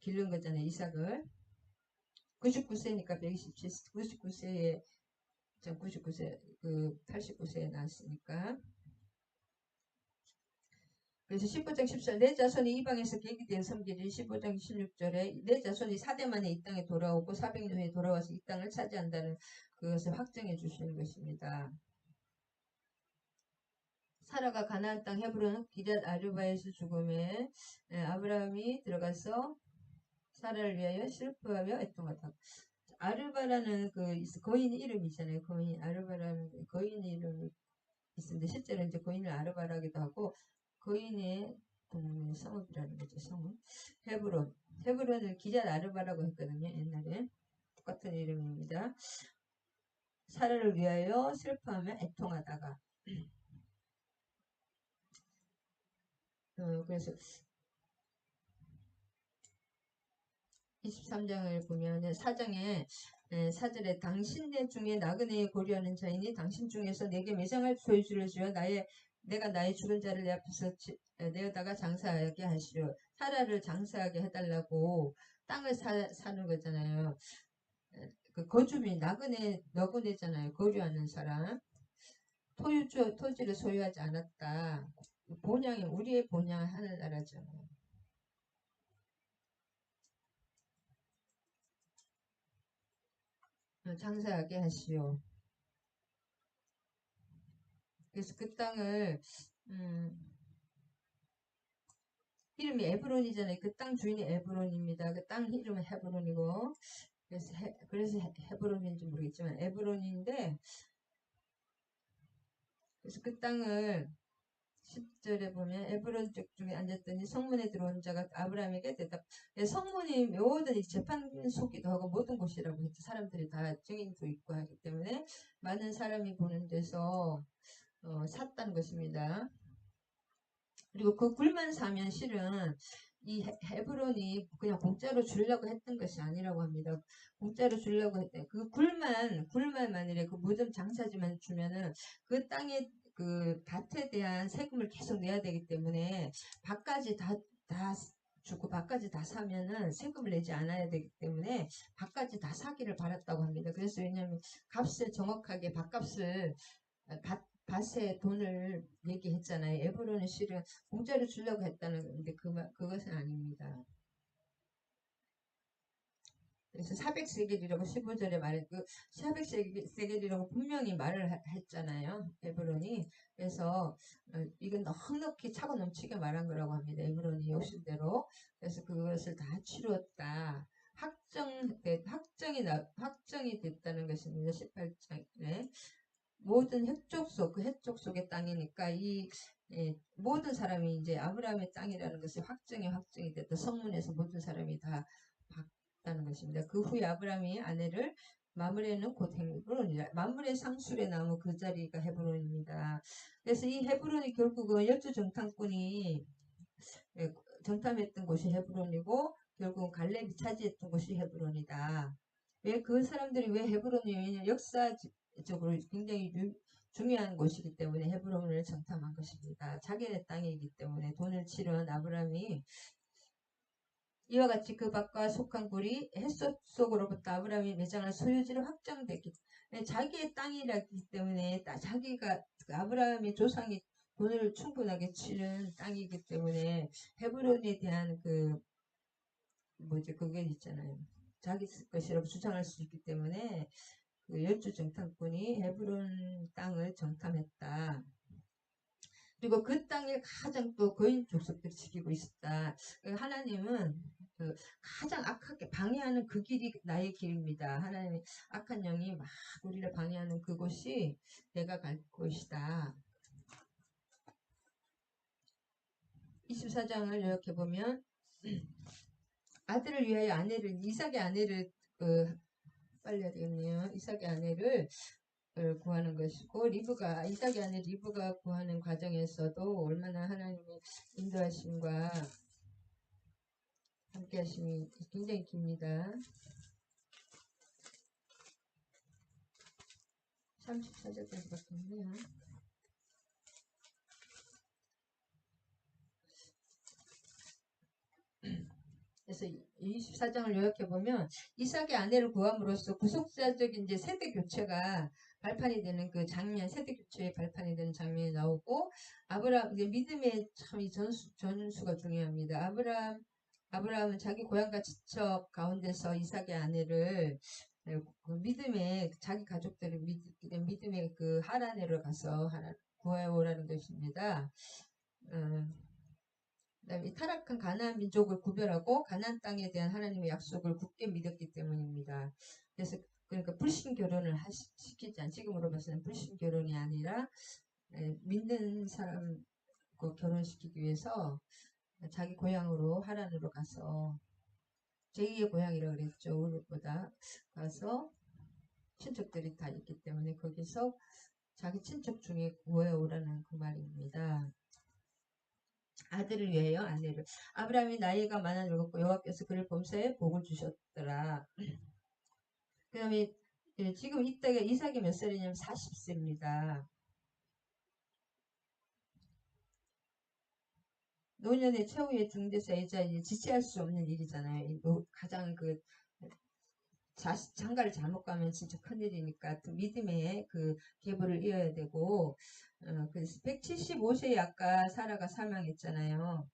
기른 거잖아요. 이삭을. 99세니까 127, 99세에 99세 89세에 낳았으니까 그래서 15장 14절 내 자손이 이방에서 계기되어 섬기리 15장 16절에 내 자손이 4대 만에 이 땅에 돌아오고 400년 후에 돌아와서 이 땅을 차지한다는 그것을 확정해 주시는 것입니다. 사라가 가나안 땅 헤브론 기럇 아르바에서 죽음에 아브라함이 들어가서 사라를 위하여 슬퍼하며 애통하다. 아르바라는 그 거인 이름이잖아요. 거인 아르바라는 거인 이름이 있습니다. 실제로 이제 거인을 아르바라기도 하고 거인의 동네 성읍이라는 거죠. 성읍. 헤브론을 기럇 아르바라고 했거든요. 옛날에 똑같은 이름입니다. 사라를 위하여 슬퍼하며 애통하다가 그래서 23장을 보면 4장에 4절에 당신네 중에 나그네에 고려하는 자이니 당신 중에서 내게 매장할 소유주를 주어 내가 나의 죽은 자를 내 앞에서 내어다가 장사하게 하시오. 사라를 장사하게 해달라고 땅을 사는 거잖아요. 그 거주민 너구네잖아요. 거류하는 사람. 토지를 소유하지 않았다. 본향이 우리의 본향 하늘나라죠. 장사하게 하시오. 그래서 그 땅을 이름이 에브론이잖아요. 그 땅 주인이 에브론입니다. 그 땅 이름은 헤브론이고 그래서 헤브론인지 모르겠지만 에브론인데 그래서 그 땅을 10절에 보면 에브론 쪽 중에 앉았더니 성문에 들어온 자가 아브라함에게 대답. 성문이 모든 재판소기도 하고 모든 곳이라고 했죠. 사람들이 다 증인도 있고 하기 때문에 많은 사람이 보는 데서 샀다는 것입니다. 그리고 그 굴만 사면 실은 이 헤브론이 그냥 공짜로 주려고 했던 것이 아니라고 합니다. 공짜로 주려고 했대. 그 굴만 만일에 그 무덤 장사지만 주면은 그 땅에 그 밭에 대한 세금을 계속 내야 되기 때문에 밭까지 다 주고 밭까지 다 사면은 세금을 내지 않아야 되기 때문에 밭까지 다 사기를 바랐다고 합니다. 그래서 왜냐하면 값을 정확하게 밭값을 밭에 돈을 얘기했잖아요. 에브론은 실은 공짜로 주려고 했다는 건데 그것은 아닙니다. 그래서 400세겔이라고 15절에 말했고 400세겔이라고 분명히 말을 했잖아요. 에브론이. 그래서 이건 넉넉히 차고 넘치게 말한 거라고 합니다. 에브론이 욕심대로. 그래서 그것을 다 치루었다. 확정이 됐다는 것입니다. 18장에. 모든 그 헷족 속의 땅이니까 모든 사람이 이제 아브라함의 땅이라는 것이 확정이 됐다. 성문에서 모든 사람이 다 봤다는 것입니다. 그 후에 아브라함이 아내를 마므레는 곧 헤브론이라. 마므레 상술에 나무 그 자리가 헤브론입니다. 그래서 이 헤브론이 결국은 열두 정탐꾼이 정탐했던 곳이 헤브론이고 결국은 갈렙이 차지했던 곳이 헤브론이다. 왜 그 사람들이 왜 헤브론이 역사적으로 굉장히 중요한 곳이기 때문에 헤브론을 정탐한 것입니다. 자기네 땅이기 때문에 돈을 치른 아브라함이 이와 같이 그 밭과 속한 굴이 햇속 속으로부터 아브라함이 매장할 소유지를 확정됐기 때문에 자기의 땅이라기 때문에 자기가 아브라함의 조상이 돈을 충분하게 치른 땅이기 때문에 헤브론에 대한 그게 있잖아요. 자기 것이라고 주장할 수 있기 때문에 그 열두 정탐꾼이 헤브론 땅을 정탐했다. 그리고 그 땅에 가장 또 거인 족속들이 지키고 있었다. 하나님은 가장 악하게 방해하는 그 길이 나의 길입니다. 하나님의 악한 영이 막 우리를 방해하는 그곳이 내가 갈 곳이다. 24장을 이렇게 보면 아들을 위하여 이삭의 아내를 빨리 해야 되겠네요. 이삭의 아내를 구하는 것이고 이삭의 아내 리브가 구하는 과정에서도 얼마나 하나님의 인도하심과 함께 하심이 굉장히 깁니다. 34절까지밖에 없네요. 그래서 24장을 요약해보면 이삭의 아내를 구함으로써 구속사적인 이제 세대 교체가 발판이 되는 그 장면, 세대교체의 발판이 되는 장면이 나오고, 아브라함, 이제 믿음의 참 이 전수가 중요합니다. 아브라함은 자기 고향과 친척 가운데서 이삭의 아내를 그 믿음의 자기 가족들을 믿음의 그 하란으로 가서 구해오라는 것입니다. 그다음에 타락한 가나안 민족을 구별하고 가나안 땅에 대한 하나님의 약속을 굳게 믿었기 때문입니다. 그래서 그러니까 불신 결혼을 시키지 않. 지금으로 봐서는 불신 결혼이 아니라 믿는 사람 결혼시키기 위해서 자기 고향으로 하란으로 가서 제2의 고향이라고 그랬죠. 우르보다 가서 친척들이 다 있기 때문에 거기서 자기 친척 중에 구해오라는 그 말입니다. 아들을 위하여 아내를. 아브라함이 나이가 많아 늙었고 여호와께서 그를 범사에 복을 주셨더라. 그 다음에 지금 이때가 이삭이 몇 살이냐면 40세입니다. 노년의 최후의 중대사이자 이제 지체할 수 없는 일이잖아요. 가장 그 장가를 잘못 가면 진짜 큰일이니까 믿음의 그 계보를 이어야 되고, 그래서 175세에 아까 사라가 사망했잖아요.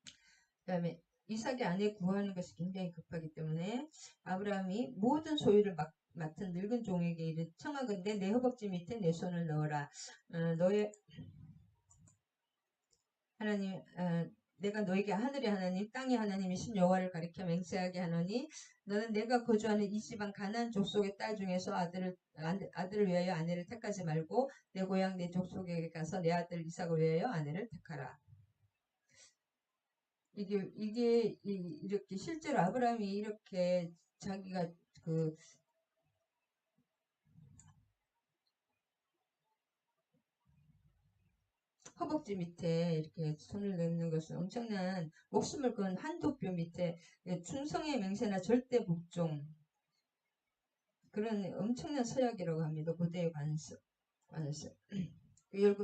그 다음에 이삭의 아내 구하는 것이 굉장히 급하기 때문에 아브라함이 모든 소유를 맡은 늙은 종에게 이르 청하건대 내 허벅지 밑에 내 손을 넣어라. 너의 하나님, 내가 너에게 하늘의 하나님, 땅의 하나님이신 여호와를 가리켜 맹세하게 하노니 너는 내가 거주하는 이 지방 가나안 족속의 딸 중에서 아들을 위하여 아내를 택하지 말고 내 고향 내 족속에게 가서 내 아들 이삭을 위하여 아내를 택하라. 이게 이렇게 실제로 아브라함이 이렇게 자기가 그 허벅지 밑에 이렇게 손을 넣는 것은 엄청난 목숨을 건 한도뼈 밑에 충성의 맹세나 절대 복종 그런 엄청난 서약이라고 합니다. 고대의 관습.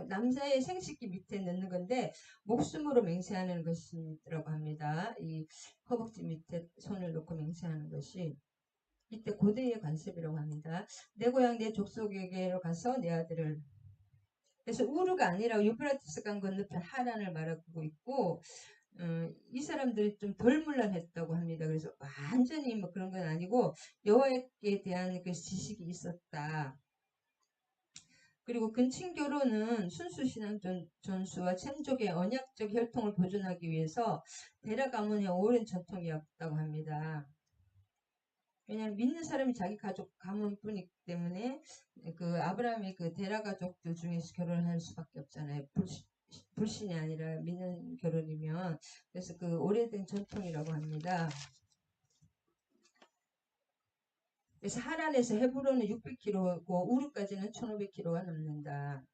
남자의 생식기 밑에 넣는 건데 목숨으로 맹세하는 것이라고 합니다. 이 허벅지 밑에 손을 놓고 맹세하는 것이 이때 고대의 관습이라고 합니다. 내 고향 내 족속에게로 가서 내 아들을. 그래서 우르가 아니라 유프라티스 강 건너편 하란을 말하고 있고 이 사람들이 좀 덜 문란했다고 합니다. 그래서 완전히 뭐 그런 건 아니고 여호와에 대한 그 지식이 있었다. 그리고 근친교로는 순수신앙 전수와 챈족의 언약적 혈통을 보존하기 위해서 데라 가문의 오랜 전통이었다고 합니다. 왜냐하면 믿는 사람이 자기 가족 가문뿐이기 때문에 그 아브라함이 그 데라 가족들 중에서 결혼할 수밖에 없잖아요. 불신이 아니라 믿는 결혼이면. 그래서 그 오래된 전통이라고 합니다. 그래서 하란에서 헤브론은 600km고 우르까지는 1500km가 넘는다.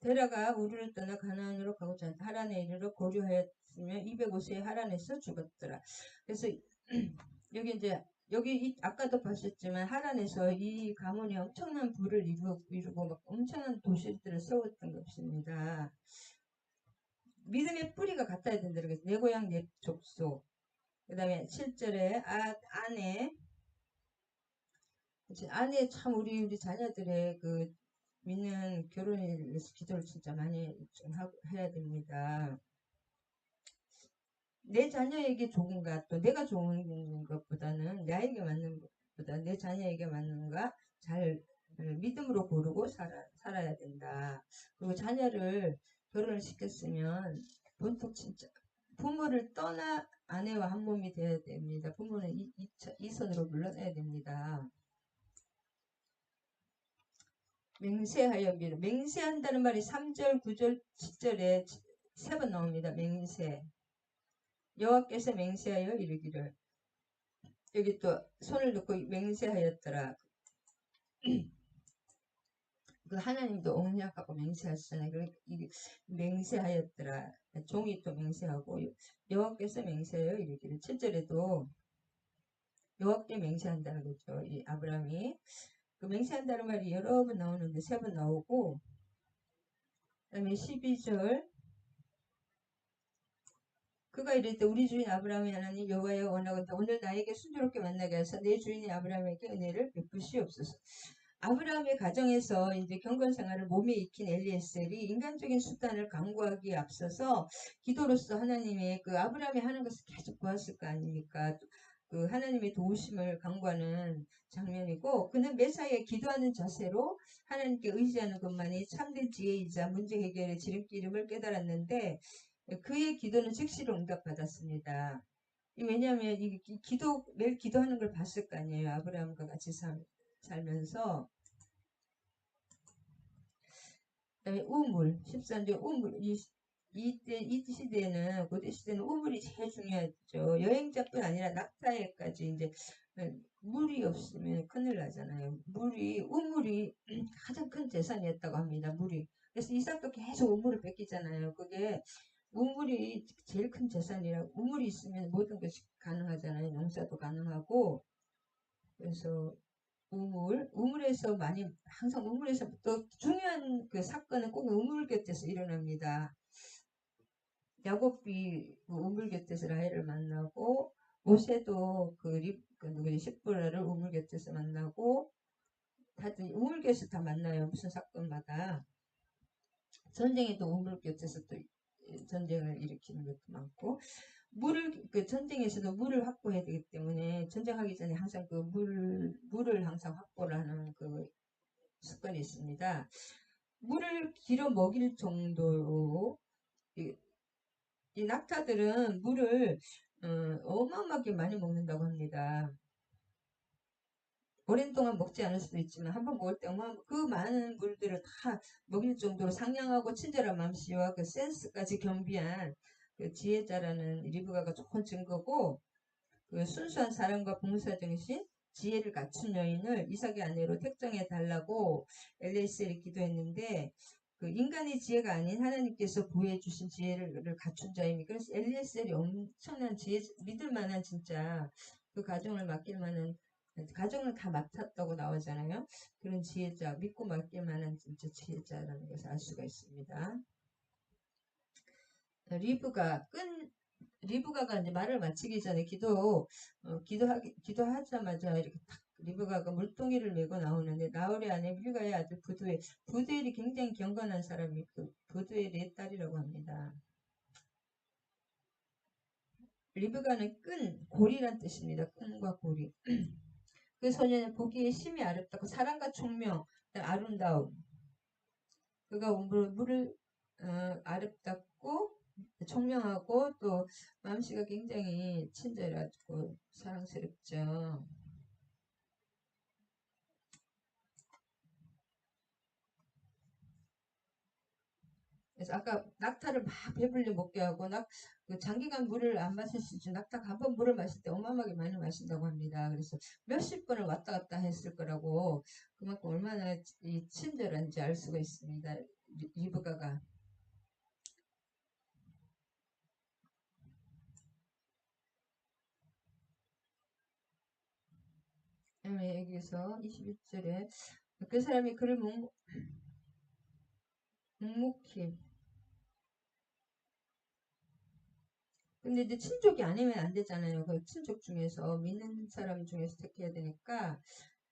데라가 우르를 떠나 가나안으로 가고자 한다. 하란에 이르러 고려하였으며 205세에 하란에서 죽었더라. 그래서 여기 이제 아까도 봤었지만 하란에서 이 가문이 엄청난 부를 이루고 막 엄청난 도시들을 세웠던 것입니다. 믿음의 뿌리가 같아야 된다. 그래서 내 고향 내 족속. 그 다음에 7절에 아내 참 우리 자녀들의 그 믿는 결혼에 대해서 기도를 진짜 많이 좀 해야 됩니다. 내 자녀에게 좋은가 또 내가 좋은 것보다는 나에게 맞는 것보다 내 자녀에게 맞는가 잘 믿음으로 고르고 살아야 된다. 그리고 자녀를 결혼을 시켰으면 본토 진짜 부모를 떠나 아내와 한 몸이 되어야 됩니다. 부모는 이 선으로 물러나야 됩니다. 맹세하여 미루. 맹세한다는 말이 3절, 9절, 10절에 3번 나옵니다. 맹세. 여호와께서 맹세하여 이르기를. 여기 또 손을 놓고 맹세하였더라. 그 하나님도 언약하고 맹세하시잖아요. 그러니까 맹세하였더라. 종이 또 맹세하고 여호와께서 맹세하여 이르기를. 7절에도 여호와께 맹세한다는 거죠. 이 아브라함이 그 맹세한다는 말이 여러 번 나오는데 3번 나오고 그 다음에 12절 그가 이럴 때 우리 주인 아브라함이 하나님 여호와여 원하건대 오늘 나에게 순조롭게 만나게 하사 내 주인이 아브라함에게 은혜를 베푸시옵소서. 아브라함의 가정에서 이제 경건 생활을 몸에 익힌 엘리에셀이 인간적인 수단을 강구하기에 앞서서 기도로서 하나님의 그 아브라함이 하는 것을 계속 보았을 거 아닙니까? 그 하나님의 도우심을 강구하는 장면이고 그는 매사에 기도하는 자세로 하나님께 의지하는 것만이 참된 지혜이자 문제 해결의 지름길임을 깨달았는데 그의 기도는 즉시로 응답받았습니다. 왜냐하면 이 기도 매일 기도하는 걸 봤을 거 아니에요. 아브라함과 같이 살면서. 그다음에 우물 13절 우물 이 시대는 고대 시대는 우물이 제일 중요했죠. 여행자뿐 아니라 낙타에까지 이제 물이 없으면 큰일 나잖아요. 우물이 가장 큰 재산이었다고 합니다. 물이. 그래서 이삭도 계속 우물을 뺏기잖아요. 그게 우물이 제일 큰 재산이라고. 우물이 있으면 모든 것이 가능하잖아요. 농사도 가능하고. 그래서 우물에서 항상 우물에서 또 중요한 그 사건은 꼭 우물 곁에서 일어납니다. 야곱이 그 우물 곁에서 라헬을 만나고 모세도 그 누구지 십보라를 우물 곁에서 만나고 다들 우물 곁에서 다 만나요. 무슨 사건마다 전쟁에도 우물 곁에서 또 전쟁을 일으키는 것도 많고 그 전쟁에서도 물을 확보해야 되기 때문에 전쟁하기 전에 항상 그 물을 항상 확보를 하는 그 습관이 있습니다. 물을 길어 먹일 정도로 이 낙타들은 물을 어마어마하게 많이 먹는다고 합니다. 오랜 동안 먹지 않을 수도 있지만 한번 먹을 때 그 많은 물들을 다 먹일 정도로 상냥하고 친절한 맘씨와 그 센스까지 겸비한 그 지혜자라는 리브가가 좋은 증거고 그 순수한 사랑과 봉사정신, 지혜를 갖춘 여인을 이삭의 아내로 택정해 달라고 엘리에셀이 기도했는데 그 인간의 지혜가 아닌 하나님께서 부여해 주신 지혜를 갖춘 자입니다. 그래서 엘리에셀이 엄청난 지혜, 믿을 만한 진짜 그 가정을 맡길 만한 가정을 다 맡았다고 나오잖아요. 그런 지혜자, 믿고 맡길 만한 진짜 지혜자라는 것을 알 수가 있습니다. 리브가가 이제 말을 마치기 전에 기도하자마자 이렇게 탁 리브가가 물동이를 메고 나오는데 나홀의 아내 빌가의 아들 부두엘이 굉장히 경건한 사람이 부두엘의 딸이라고 합니다. 리브가는 고리란 뜻입니다. 끈과 고리. 그 소녀는 보기에 심히 아름답고 사랑과 총명, 아름다움. 그가 물을 아름답고 총명하고 또 마음씨가 굉장히 친절하고 사랑스럽죠. 그래서 아까 낙타를 막 배불리 먹게 하고 장기간 물을 안 마실 수 있죠. 낙타가 한 번 물을 마실 때 어마어마하게 많이 마신다고 합니다. 그래서 몇십 번을 왔다 갔다 했을 거라고 그만큼 얼마나 친절한지 알 수가 있습니다. 리브가가. 여기서 21절에 그 사람이 그를 묵묵히 근데 이제 친족이 아니면 안 되잖아요. 그 친족 중에서 믿는 사람 중에서 택해야 되니까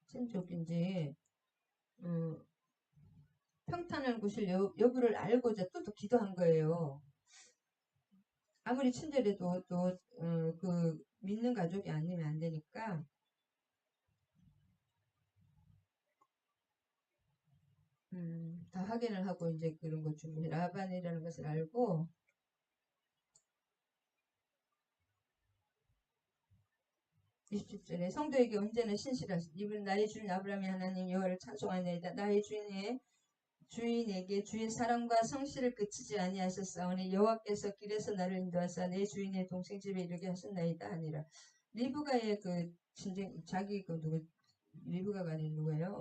친족인지 평탄을 구실 여부를 알고자 또 기도한 거예요. 아무리 친절해도 또 그 믿는 가족이 아니면 안 되니까 다 확인을 하고 이제 그런 것 중에 라반이라는 것을 알고 27절에 성도에게 언제나 신실하시 이분 나의 주인 아브라함이 하나님 여호와를 찬송하나이다. 나의 주인에게 주의 사랑과 성실을 그치지 아니하셨사오니 여호와께서 길에서 나를 인도하사 내 주인의 동생 집에 이르게 하셨나이다 하니라. 리브가의 그 자기 리브가가 아닌 누구예요?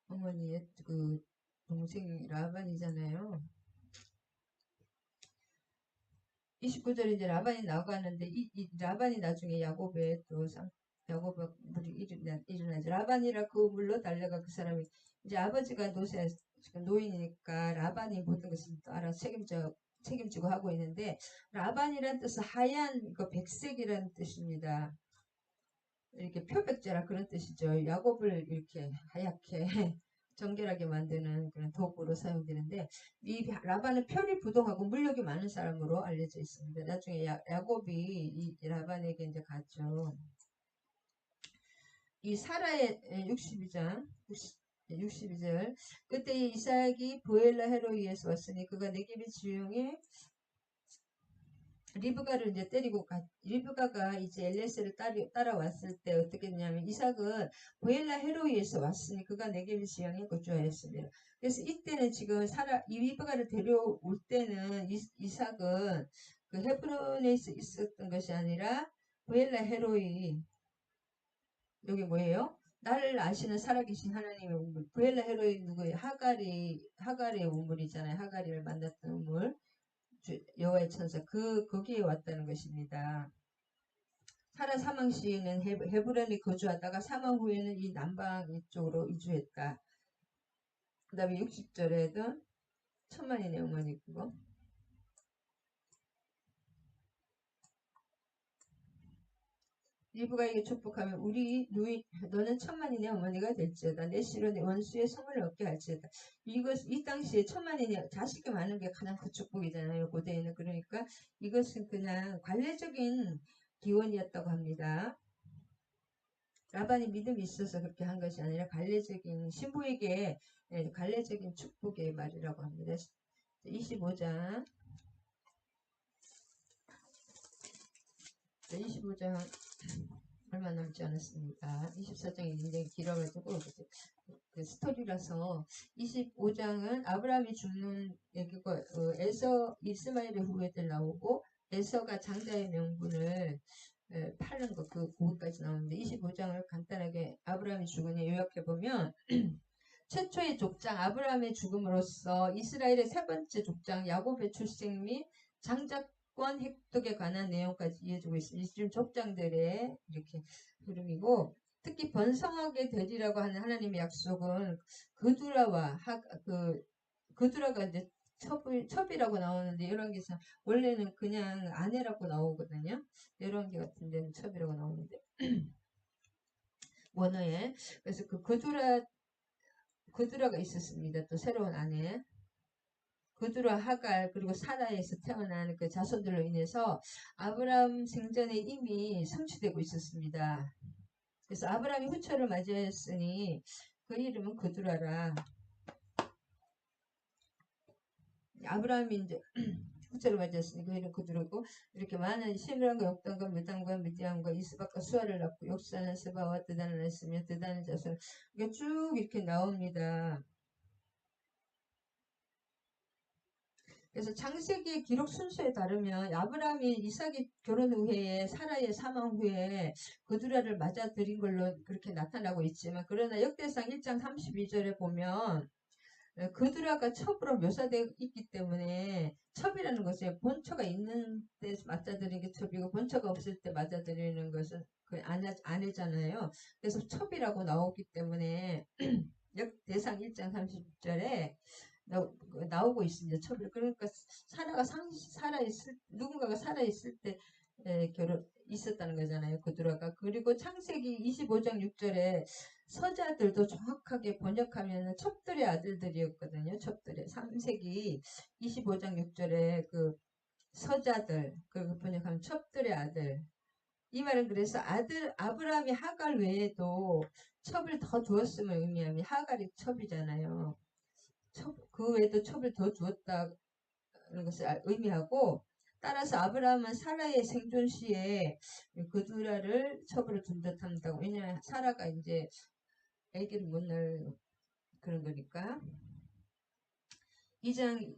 어머니의 그 동생 라반이잖아요. 29절에 이제 라반이 나가는데 이 라반이 나중에 야곱의 야곱의 물이 일어나죠. 라반이라 그 물로 달려가 그 사람이 이제 아버지가 노인이니까 라반이 모든 것을 알아 책임져 책임지고 하고 있는데 라반이란 뜻은 하얀 그 백색이라는 뜻입니다. 이렇게 표백제라 그런 뜻이죠. 야곱을 이렇게 하얗게 정결하게 만드는 그런 도구로 사용되는데 이 라반은 편이 부동하고 물력이 많은 사람으로 알려져 있습니다. 나중에 야곱이 이 라반에게 이제 갔죠. 이 사라의 62장 62절 그때 이삭이 브엘라 헤로이에서 왔으니 그가 네게비 지형에 리브가를 이제 때리고 리브가가 이제 엘레스를 따라왔을 때 어떻게 했냐면 이삭은 브엘라 헤로이에서 왔으니 그가 네게비 지형에 거주하였습니다. 그래서 이때는 지금 이 리브가를 데려올 때는 이삭은 그 헤브론에 있었던 것이 아니라 브엘라 헤로이 여기 뭐예요? 나를 아시는 살아계신 하나님의 우물. 브엘라 헤로이 누구예요? 하갈의 우물이잖아요. 하갈이를 만났던 우물. 여호와의 천사 거기에 왔다는 것입니다. 사라 사망 시에는 헤브론에 거주하다가 사망 후에는 이 남방 이쪽으로 이주했다. 그 다음에 60절에도 천만인의 어머니고 리브가에게 축복하면 너는 천만인의 어머니가 될지어다. 내 씨로 내 원수의 성을 얻게 할지어다. 이 당시에 천만인의 자식이 많은 게 가장 큰 축복이잖아요. 고대에는. 그러니까 이것은 그냥 관례적인 기원이었다고 합니다. 라반이 믿음이 있어서 그렇게 한 것이 아니라 관례적인 신부에게 관례적인 축복의 말이라고 합니다. 25장 25장 얼마 남지 않았습니다. 24장이 굉장히 길어가지고 그 스토리라서 25장은 아브라함이 죽는 얘기가 이스마엘의 후예들 나오고 에서가 장자의 명분을 파는 거 그거까지 나오는데 25장을 간단하게 아브라함이 죽으니 요약해보면 최초의 족장 아브라함의 죽음으로써 이스라엘의 세 번째 족장 야곱의 출생 및 장자권 획득에 관한 내용까지 이어지고 있습니다. 지금 족장들의 이렇게 흐름이고 특히 번성하게 되리라고 하는 하나님의 약속은 그두라가 이제 첩이라고 나오는데 이런 게서 원래는 그냥 아내라고 나오거든요. 이런 게 같은 데는 첩이라고 나오는데 원어에 그래서 그두라가 있었습니다. 또 새로운 아내 그두라 하갈 그리고 사라에서 태어난 그 자손들로 인해서 아브라함 생전에 이미 성취되고 있었습니다. 그래서 아브라함이 후처를 맞이했으니 그 이름은 그두라라. 아브라함이 이제 후처를 맞이했으니 그 이름 그두라고 이렇게 많은 시므란과 역단과 무단과 미디안과 이스박과 수아를 낳고 역사는 스바와 드단을 낳았으며 드단의 자손 이게 쭉 이렇게 나옵니다. 그래서 창세기의 기록 순서에 따르면 아브라함이 이삭이 결혼 후에 사라의 사망 후에 그두라를 맞아들인 걸로 그렇게 나타나고 있지만 그러나 역대상 1장 32절에 보면 그두라가 첩으로 묘사되어 있기 때문에 첩이라는 것은 본처가 있는 때 맞아들이는 게 첩이고 본처가 없을 때 맞아들이는 것은 그 아내잖아요. 그래서 첩이라고 나오기 때문에 역대상 1장 30절에 나오고 있습니다. 첩을. 그러니까 누군가가 살아있을 때 있었다는 거잖아요. 그두라가. 그리고 창세기 25장 6절에 서자들도 정확하게 번역하면 첩들의 아들들이었거든요. 첩들의 3세기 25장 6절에 그 서자들 그 번역하면 첩들의 아들. 이 말은 그래서 아브라함이 하갈 외에도 첩을 더 주었음을 의미하면 하갈이 첩이잖아요. 그 외에도 첩을 더 주었다는 것을 의미하고 따라서 아브라함은 사라의 생존 시에 그두라를 첩으로 둔 듯합니다. 왜냐하면 사라가 이제 애기를 못 낳을 그런 거니까. 2장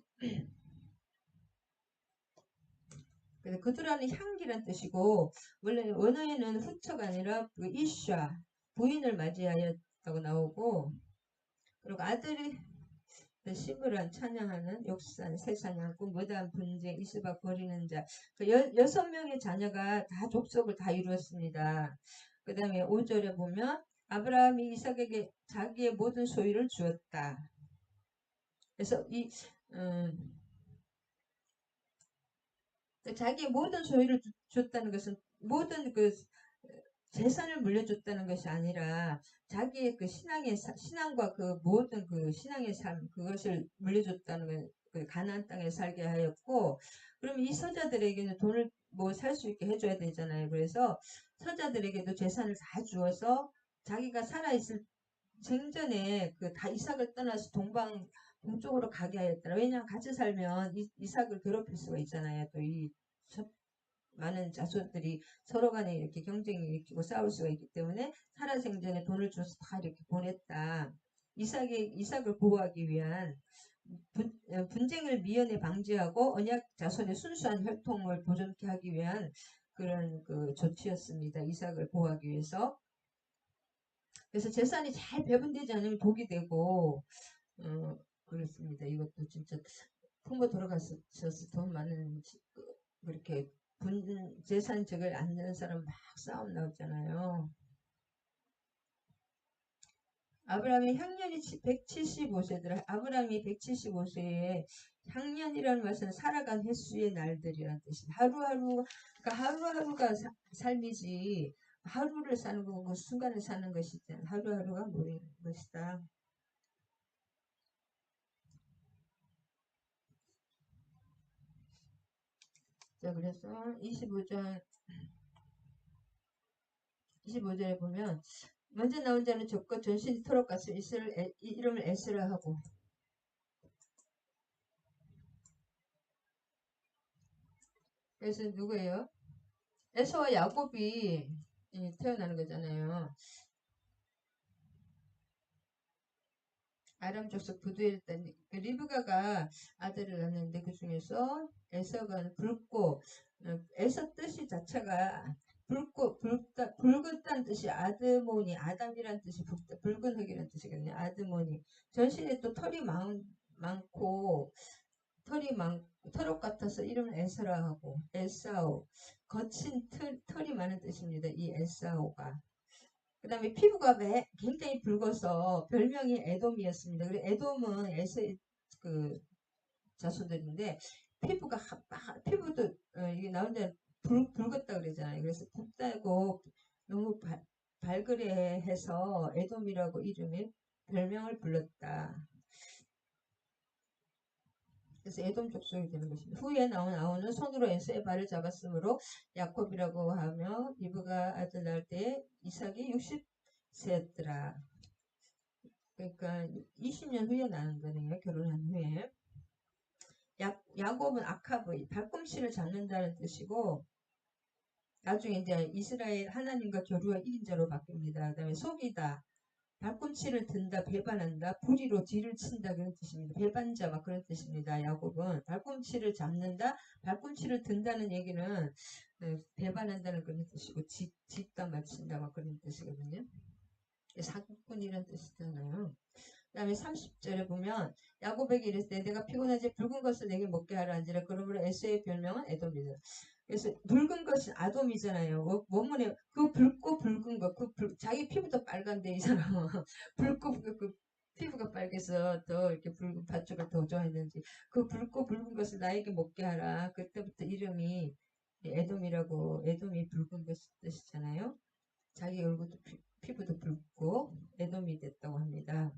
그두라는 향기란 뜻이고 원래 원어에는 후처가 아니라 그 이샤 부인을 맞이하였다고 나오고 그리고 아들이 시므란 찬양하는 욕산 세사냥꾼 무단 분쟁 이스박 버리는 자 6명의 자녀가 다 족속을 다 이루었습니다. 그 다음에 5절에 보면 아브라함이 이삭에게 자기의 모든 소유를 주었다. 그래서 자기의 모든 소유를 줬다는 것은 모든 그 재산을 물려줬다는 것이 아니라 자기의 그 신앙과 그 모든 그 신앙의 삶 그것을 물려줬다는 건 그 가나안 땅에 살게 하였고, 그럼 이 서자들에게는 돈을 뭐 살 수 있게 해줘야 되잖아요. 그래서 서자들에게도 재산을 다 주어서 자기가 살아있을 생전에 그 다 이삭을 떠나서 동쪽으로 가게 하였더라. 왜냐하면 같이 살면 이삭을 괴롭힐 수가 있잖아요. 또 이 많은 자손들이 서로 간에 이렇게 경쟁이 일으키고 싸울 수가 있기 때문에 살아생전에 돈을 줘서 다 이렇게 보냈다. 이삭을 보호하기 위한 분쟁을 미연에 방지하고 언약 자손의 순수한 혈통을 보존케 하기 위한 그런 그 조치였습니다. 이삭을 보호하기 위해서. 그래서 재산이 잘 배분되지 않으면 독이 되고 그렇습니다. 이것도 진짜 풍부 돌아가셔서 돈 많은 그렇게 재산적을 안 내는 사람 막 싸움 나오잖아요. 아브라함의 향년이 175세더라. 아브라함이 175세에 향년이라는 것은 살아간 횟수의 날들이라는 뜻입니다. 그러니까 하루하루가 삶이지 하루를 사는 거고 그 순간을 사는 것이지 하루하루가 모이는 것이다. 자, 그래서 25절에 보면 먼저 나온 자는 적고 전신이 토록 같은 이름을 에스라 하고, 그래서 누구예요? 에서와 야곱이 태어나는 거잖아요. 아람 족속 부두에 있던 그 리브가가 아들을 낳는데 그 중에서 에서가 붉고 에서 뜻이 자체가 붉었다는 뜻이 아드모니 아담이란 뜻이 붉은 흙이란 뜻이거든요. 아드모니 전신에 또 많고 털옷 같아서 이름을 에서라 하고 에사오 거친 털이 많은 뜻입니다. 이 에사오가 그 다음에 피부가 굉장히 붉어서 별명이 에돔이었습니다. 그리고 에돔은 에서의 그 자손들인데 피부도 이게 나온 데 붉었다 그러잖아요. 그래서 붉다고 너무 발그레 해서 에돔이라고 이름이 별명을 불렀다. 그래서 에돔 족속이 되는 것입니다. 후에 나오는 손으로 에서의 발을 잡았으므로 야곱이라고 하며 리브가 아들 낳을 때 이삭이 60세였더라. 그러니까 20년 후에 나는 거네요. 결혼한 후에. 야곱은 아카브, 발꿈치를 잡는다는 뜻이고 나중에 이제 이스라엘 하나님과 교류한 1인자로 바뀝니다. 그 다음에 속이다, 발꿈치를 든다, 배반한다, 불의로 뒤를 친다 그런 뜻입니다. 배반자 막 그런 뜻입니다. 야곱은 발꿈치를 잡는다, 발꿈치를 든다는 얘기는 배반한다는 그런 뜻이고 뒷담 맞춘다 막 그런 뜻이거든요. 사기꾼이라는 뜻이잖아요. 그 다음에 30절에 보면 야곱에게 이르되 내가 피곤하지 붉은 것을 내게 먹게 하라 한지라. 그러므로 에서의 별명은 에돔이다. 그래서 붉은 것은 아돔이잖아요. 원문에 그 붉고 붉은 거, 자기 피부도 빨간데 이 사람은 붉고 그 피부가 빨개서 더 이렇게 붉은 팥죽을 더 좋아했는지 그 붉고 붉은 것을 나에게 먹게 하라. 그때부터 이름이 에돔이라고, 에돔이 붉은 것 뜻이잖아요. 자기 얼굴도 피부도 붉고 에돔이 됐다고 합니다.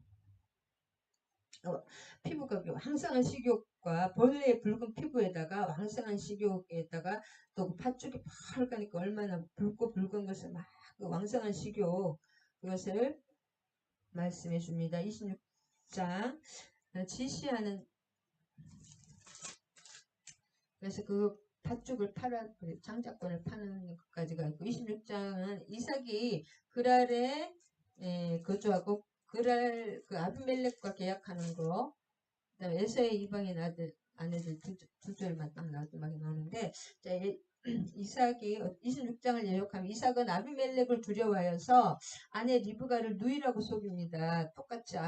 피부가 황성한 식욕과 본래의 붉은 피부에다가 황성한 식욕에다가 또 팥죽이 파르니까 얼마나 붉고 붉은 것을 막그 왕성한 식욕 그것을 말씀해 줍니다. 26장 지시하는 그래서 그 팥죽을 장자권을 파는 것까지가 있고 26장은 이삭이 그랄에 거주하고 그랄 그 아비멜렉과 계약하는 거 그다음에 에서의 이방인 아내들 두 줄만 딱 나오는데 자, 이삭이 26장을 예욕하면 이삭은 아비멜렉을 두려워하여서 아내 리브가를 누이라고 속입니다. 똑같이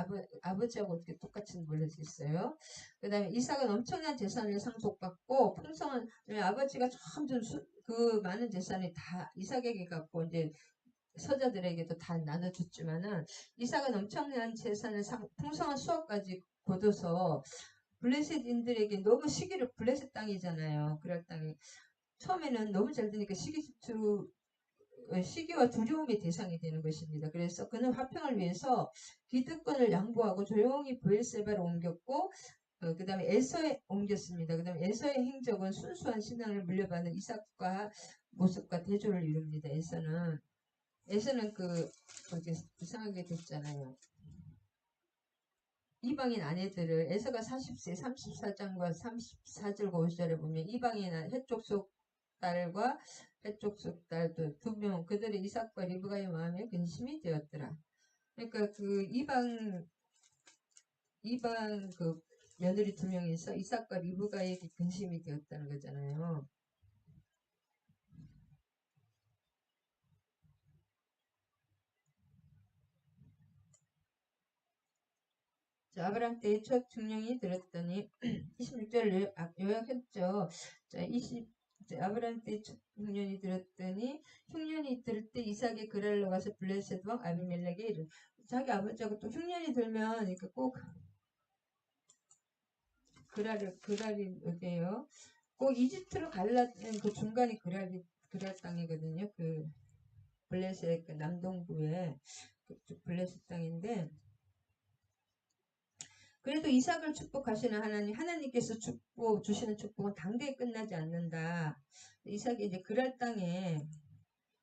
아버지하고 어떻게 똑같이 몰릴 수 있어요. 그 다음에 이삭은 엄청난 재산을 상속받고 풍성한 아버지가 점점 그 많은 재산이 다 이삭에게 갖고 이제 서자들에게도 다 나눠줬지만은 이삭은 엄청난 재산을 풍성한 수확까지 거둬서 블레셋인들에게 너무 시기를 블레셋 땅이잖아요. 그럴 땅이 처음에는 너무 잘 되니까 시기와 두려움의 대상이 되는 것입니다. 그래서 그는 화평을 위해서 기득권을 양보하고 조용히 브엘세바로 옮겼고 그 다음에 에서에 옮겼습니다. 그 다음에 에서의 행적은 순수한 신앙을 물려받는 이삭과 모습과 대조를 이룹니다. 에서는 이상하게 됐잖아요. 이방인 아내들을 에서가 40세 34장과 34절과 50절에 보면 이방인 해쪽 속 딸과 해쪽 속 딸도 두 명 그들의 이삭과 리브가의 마음에 근심이 되었더라. 그러니까 그 이방 그 며느리 두 명이서 이삭과 리브가에게 근심이 되었다는 거잖아요. 자, 아브람 때의 첫 중령이 들었더니 26절을 요약했죠. 자, 아브람 때의 첫 흉년이 들었더니 흉년이 들 때 이삭이 그랄로 가서 블레셋 왕 아비멜렉에 이르 자기 아버지하고 또 흉년이 들면 그러니까 꼭 그랄이 어디에요? 꼭 이집트로 갈라는 그 중간이 그랄 땅이거든요. 그 블레셋 그 남동부에 그쪽 블레셋 땅인데 그래도 이삭을 축복하시는 하나님께서 주시는 축복은 당대에 끝나지 않는다. 이삭이 이제 그랄 땅에,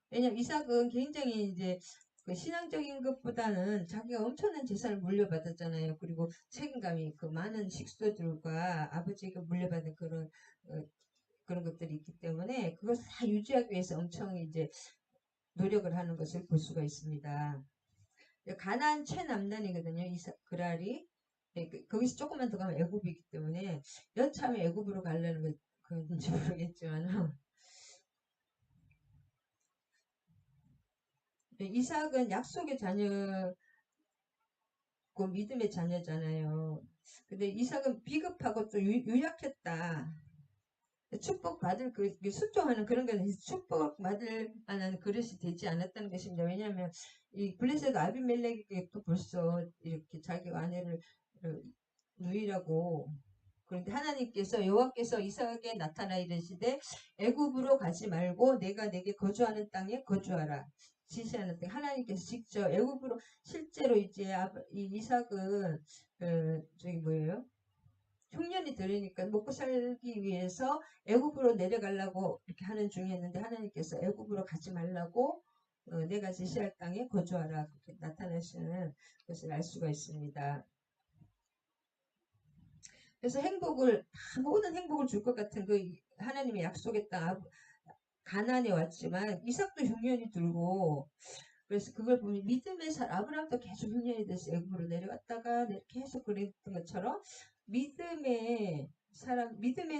왜냐면 이삭은 굉장히 이제 그 신앙적인 것보다는 자기가 엄청난 재산을 물려받았잖아요. 그리고 책임감이 그 많은 식소들과 아버지가 물려받은 그런 것들이 있기 때문에 그것을 다 유지하기 위해서 엄청 이제 노력을 하는 것을 볼 수가 있습니다. 가나안 최남단이거든요. 그랄이. 거기서 조금만 더 가면 애굽이기 때문에 여차하면 애굽으로 가려는 건지 모르겠지만 이삭은 약속의 자녀고 믿음의 자녀잖아요. 근데 이삭은 비겁하고 또 유약했다. 축복받을 순종하는 그런 거는 축복받을 만한 그릇이 되지 않았다는 것입니다. 왜냐하면 이 블레셋 아비멜렉이 또 벌써 이렇게 자기 아내를 누이라고 그런데 하나님께서 여호와께서 이삭에게 나타나 이르시되 애굽으로 가지 말고 내가 내게 거주하는 땅에 거주하라. 지시하는 땅 하나님께서 직접 애굽으로 실제로 이제 이 이삭은 저기 뭐예요? 흉년이 들으니까 먹고 살기 위해서 애굽으로 내려가려고 이렇게 하는 중이었는데 하나님께서 애굽으로 가지 말라고 내가 지시할 땅에 거주하라 그렇게 나타내시는 것을 알 수가 있습니다. 그래서 모든 행복을 줄 것 같은 그 하나님의 약속의 땅 가나안에 왔지만 이삭도 흉년이 들고 그래서 그걸 보면 아브라함도 계속 흉년이 돼서 애굽으로 내려갔다가 계속 그랬던 것처럼 믿음의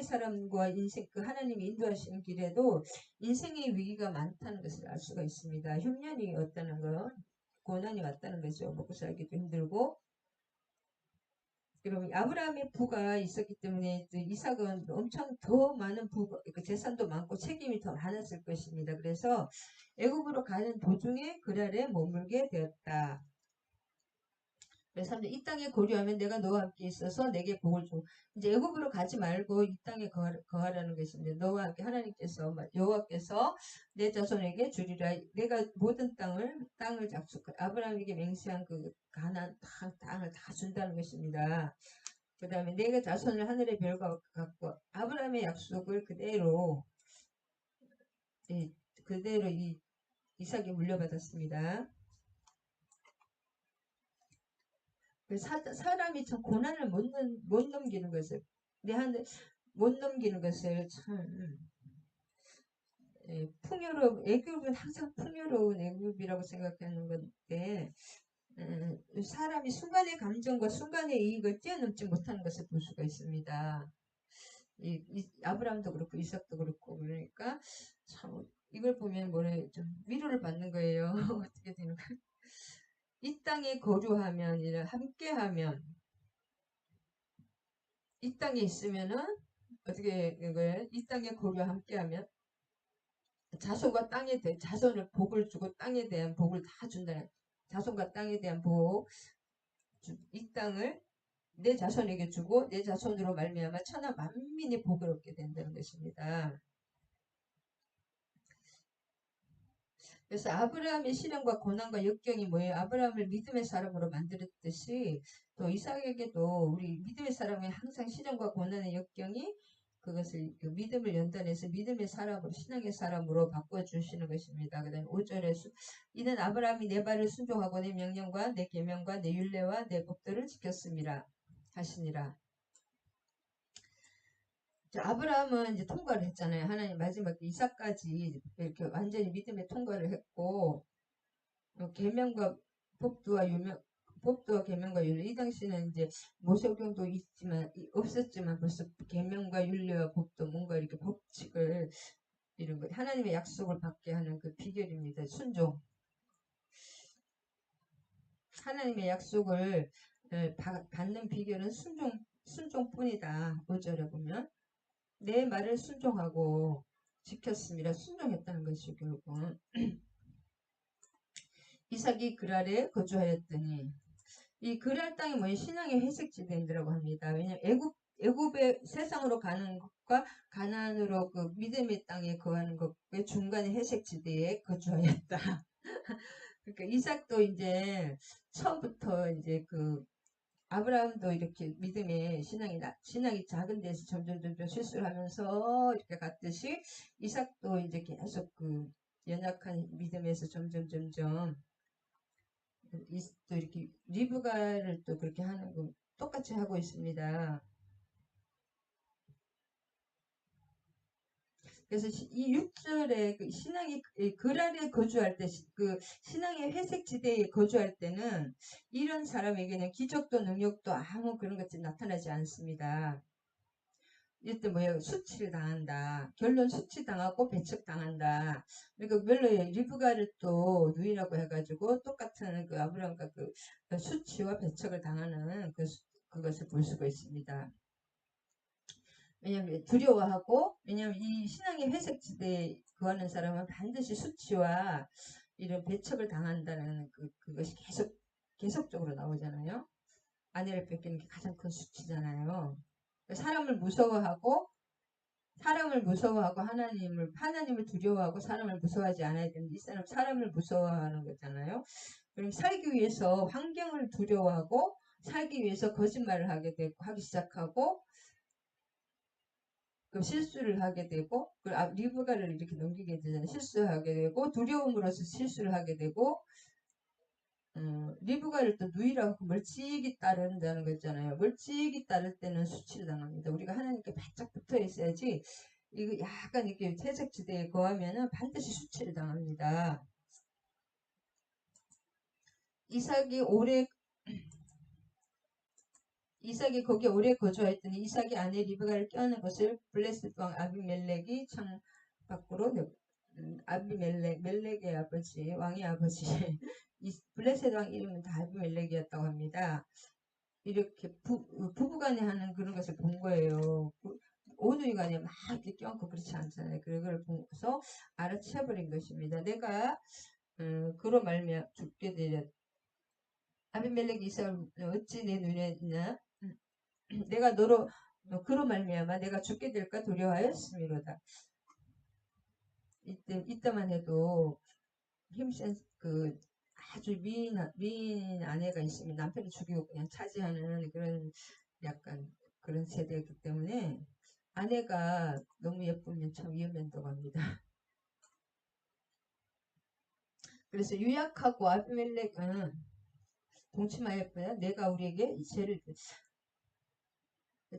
사람과 인생 그 하나님이 인도하시는 길에도 인생의 위기가 많다는 것을 알 수가 있습니다. 흉년이 왔다는 건 고난이 왔다는 거죠. 먹고 살기도 힘들고 그럼 아브라함의 부가 있었기 때문에 이삭은 엄청 더 많은 재산도 많고 책임이 더 많았을 것입니다. 그래서 애굽으로 가는 도중에 그랄에 머물게 되었다. 그래서 이 땅에 거류하면 내가 너와 함께 있어서 내게 복을 줘. 이제 애굽으로 가지 말고 이 땅에 거하라는 것입니다. 너와 함께 하나님께서 여호와께서 내 자손에게 주리라. 내가 모든 땅을 아브라함에게 맹세한 그 가나안 땅을 다 준다는 것입니다. 그 다음에 내가 자손을 하늘의 별과 같고 아브라함의 약속을 그대로 이삭이 물려받았습니다. 사람이 참 고난을 못 넘기는 것을 못 넘기는 것을 참 애굽은 항상 풍요로운 애굽이라고 생각하는 건데 사람이 순간의 감정과 순간의 이익을 뛰어넘지 못하는 것을 볼 수가 있습니다. 아브라함도 그렇고 이삭도 그렇고 그러니까 참 이걸 보면 좀 위로를 받는 거예요. 어떻게 되는 거야? 이 땅에 거주하면 함께하면 이 땅에 있으면은 어떻게 이거예요? 이 땅에 거주와 함께하면 자손을 복을 주고 땅에 대한 복을 다 준다는 자손과 땅에 대한 복 이 땅을 내 자손에게 주고 내 자손으로 말미암아 천하 만민이 복을 얻게 된다는 것입니다. 그래서 아브라함의 시련과 고난과 역경이 뭐예요? 아브라함을 믿음의 사람으로 만들었듯이 또 이삭에게도 우리 믿음의 사람의 항상 시련과 고난의 역경이 그것을 그 믿음을 연단해서 믿음의 사람으로 신앙의 사람으로 바꿔주시는 것입니다. 그 다음에 5절에 이는 아브라함이 내 발을 순종하고 내 명령과 내 계명과 내 율례와 내 법도를 지켰습니다. 하시니라. 아브라함은 이제 통과를 했잖아요. 하나님 마지막 이삭까지 이렇게 완전히 믿음의 통과를 했고 계명과 법도와 유명 법도와 계명과 율례 이 당시는 이제 모세경도 있지만 없었지만 벌써 계명과 율례와 법도 뭔가 이렇게 법칙을 이런 거 하나님의 약속을 받게 하는 그 비결입니다. 순종. 하나님의 약속을 받는 비결은 순종뿐이다. 5절에 보면 내 말을 순종하고 지켰습니다. 순종했다는 것이죠. 결국은 이삭이 그랄에 거주하였더니 이 그랄 땅이 뭐예요? 신앙의 회색지대인이라고 합니다. 왜냐하면 애굽의 세상으로 가는 것과 가나안으로 그 믿음의 땅에 거하는 것의 중간에 회색지대에 거주하였다. 그러니까 이삭도 이제 처음부터 이제 그 아브라함도 이렇게 믿음의 신앙이 작은 데서 점점 실수를 하면서 이렇게 갔듯이 이삭도 이제 계속 그 연약한 믿음에서 점점 또 이렇게 리브가를 또 그렇게 하는 거 똑같이 하고 있습니다. 그래서 이 6절에 그 신앙이 그랄에 거주할 때, 그 신앙의 회색 지대에 거주할 때는 이런 사람에게는 기적도 능력도 아무 그런 것이 나타나지 않습니다. 이때 뭐예요? 수치를 당한다. 결론 수치당하고 배척당한다. 그러니까 별로 리브가를 또 누이라고 해가지고 똑같은 그 아브라함과 그 수치와 배척을 당하는 그것을 볼 수가 있습니다. 왜냐면 두려워하고 왜냐면 이 신앙의 회색지대에 거하는 사람은 반드시 수치와 이런 배척을 당한다는 그것이 계속적으로 나오잖아요. 아내를 뺏기는 게 가장 큰 수치잖아요. 사람을 무서워하고 하나님을 두려워하고 사람을 무서워하지 않아야 되는데 이 사람을 무서워하는 거잖아요. 그럼 살기 위해서 환경을 두려워하고 살기 위해서 거짓말을 하기 시작하고 그 실수를 하게 되고 리브가를 이렇게 넘기게 되잖아요. 실수하게 되고 두려움으로써 실수를 하게 되고 리브가를 또 누이라고 멀찍이 따른다는 거 있잖아요. 멀찍이 따를 때는 수치를 당합니다. 우리가 하나님께 바짝 붙어 있어야지 이거 약간 이렇게 채색지대에 거하면은 반드시 수치를 당합니다. 이삭이 거기에 오래 거주하였더니 이삭이 아내 리브가를 껴안는 것을 블레셋 왕 아비멜렉이 창 밖으로 멜렉의 아버지 왕의 아버지 블레셋 왕 이름은 다 아비멜렉이었다고 합니다. 이렇게 부부간에 하는 그런 것을 본 거예요. 오누이간에 막 이렇게 껴안고 그렇지 않잖아요. 그걸 보고서 알아채버린 것입니다. 내가 그로 말미암아 죽게 되렸 아비멜렉이 이삭을 어찌 내 눈에 있나 내가 그로 말미암아 내가 죽게 될까 두려워하였음이로다. 이때만 해도 힘센 그 아주 미인 아내가 있으면 남편을 죽이고 그냥 차지하는 그런 약간 그런 세대이기 때문에 아내가 너무 예쁘면 참 위험한다고 합니다. 그래서 유약하고 아비멜렉은 동치마였고요. 내가 우리에게 이 죄를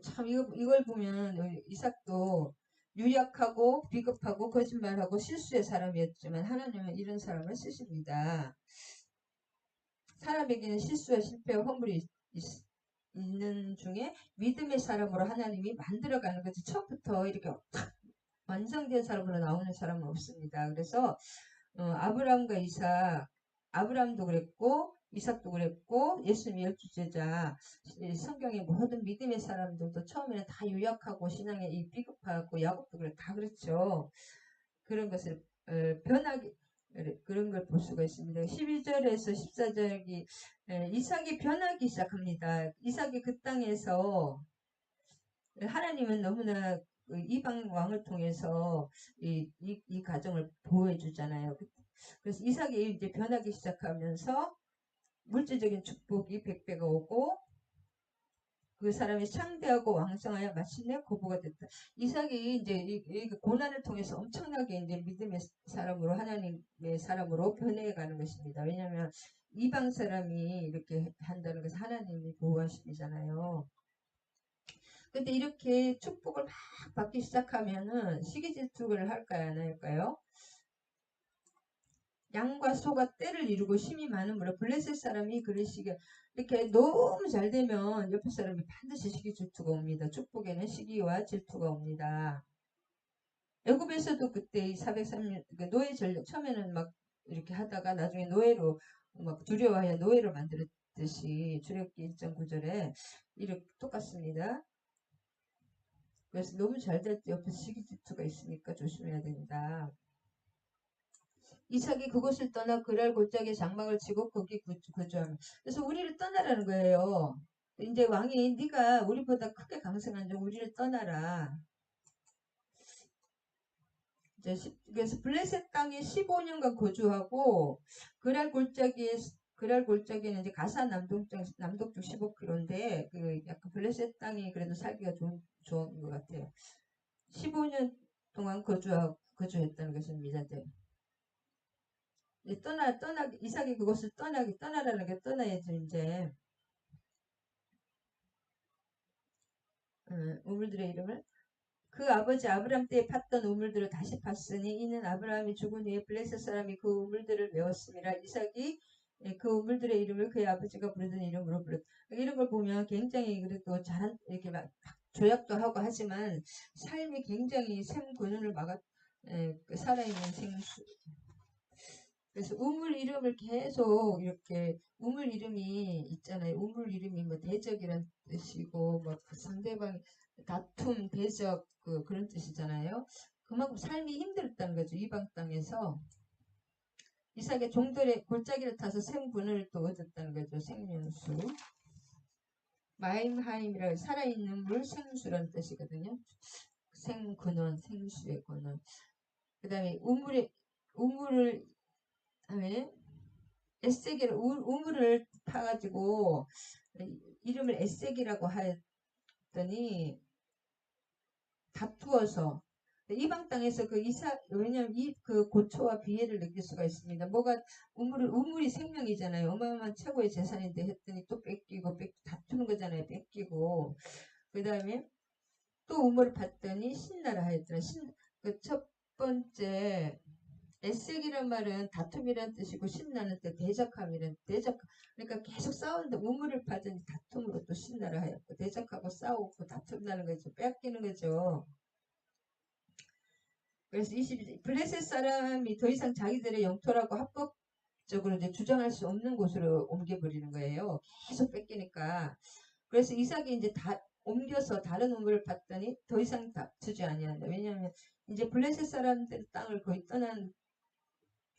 참 이걸 보면 이삭도 유약하고 비겁하고 거짓말하고 실수의 사람이었지만 하나님은 이런 사람을 쓰십니다. 사람에게는 실수와 실패와 허물이 있는 중에 믿음의 사람으로 하나님이 만들어가는 거지 처음부터 이렇게 완성된 사람으로 나오는 사람은 없습니다. 그래서 아브라함과 이삭 아브라함도 그랬고 이삭도 그랬고 예수님 12제자 성경의 모든 믿음의 사람들도 처음에는 다 유약하고 신앙에 비겁하고 야곱도 다 그렇죠. 그런 것을 변하게 그런 걸 볼 수가 있습니다. 12절에서 14절이 이삭이 변하기 시작합니다. 이삭이 그 땅에서 하나님은 너무나 이방 왕을 통해서 이 가정을 보호해 주잖아요. 그래서 이삭이 이제 변하기 시작하면서 물질적인 축복이 100배가 오고 그 사람이 창대하고 왕성하여 마침내 고부가 됐다. 이삭이 이제 이 고난을 통해서 엄청나게 이제 믿음의 사람으로 하나님의 사람으로 변해가는 것입니다. 왜냐하면 이방 사람이 이렇게 한다는 것은 하나님이 보호하심이잖아요. 근데 이렇게 축복을 막 받기 시작하면은 시기질투를 할까요, 안 할까요? 양과 소가 때를 이루고 힘이 많으므로 블레셋 사람이 그러시게 이렇게 너무 잘 되면 옆에 사람이 반드시 시기 질투가 옵니다. 축복에는 시기와 질투가 옵니다. 애굽에서도 그때 403년 노예 전력 처음에는 막 이렇게 하다가 나중에 노예로 막 두려워하여 노예로 만들었듯이 출애굽기 1.9절에 이렇게 똑같습니다. 그래서 너무 잘 될 때 옆에 시기 질투가 있으니까 조심해야 된다. 이삭이 그곳을 떠나 그랄 골짜기에 장막을 치고 거기 거주하며. 그래서 우리를 떠나라는 거예요. 이제 왕이 네가 우리보다 크게 강성한 자 우리를 떠나라. 그래서 블레셋 땅에 15년간 거주하고 그랄 골짜기는 이제 가사 남동쪽 15km인데 그 약간 블레셋 땅이 그래도 살기가 좋은 것 같아요. 15년 동안 거주했다는 것입니다. 이삭이 그것을 떠나라는 게 떠나야죠, 이제. 우물들의 이름을. 그 아버지 아브람 때에 팠던 우물들을 다시 팠으니 이는 아브라함이 죽은 후에 블레셋 사람이 그 우물들을 메웠습니다. 이삭이 그 우물들의 이름을 그의 아버지가 부르던 이름으로 불렀다. 이런 걸 보면 굉장히 그래도 잘한, 이렇게 막 조약도 하고 하지만 삶이 굉장히 샘군을 살아있는 생수. 그래서 우물 이름을 계속 이렇게 우물 이름이 있잖아요. 우물 이름이 뭐 대적이란 뜻이고 뭐 상대방 다툼, 대적 그런 뜻이잖아요. 그만큼 삶이 힘들었다는 거죠. 이방 땅에서 이삭의 종들의 골짜기를 타서 생분을 또 얻었다는 거죠. 생명수. 마임하임이라고 살아있는 물 생수라는 뜻이거든요. 생근원, 생수의 근원. 그 다음에 우물을 다음에 에세기를 우물을 파가지고 이름을 에세기라고 하였더니 다투어서 이방 땅에서 왜냐면 그 고초와 비애를 느낄 수가 있습니다. 우물이 생명이잖아요. 어마어마한 최고의 재산인데 했더니 또 뺏기고 다투는 거잖아요. 뺏기고 그 다음에 또 우물을 팠더니 신나라 하였더라. 그 첫 번째 애색이란 말은 다툼이란 뜻이고 신나는 뜻, 그러니까 계속 싸우는데 우물을 파더니 다툼으로 또 신나라 하였고 대적하고 싸우고 다툰다는 거죠. 빼앗기는 거죠. 그래서 22절 블레셋 사람이 더 이상 자기들의 영토라고 합법적으로 이제 주장할 수 없는 곳으로 옮겨버리는 거예요. 계속 뺏기니까. 그래서 이삭이 이제 다 옮겨서 다른 우물을 봤더니 더 이상 다투지 아니한다. 왜냐하면 이제 블레셋 사람들 땅을 거의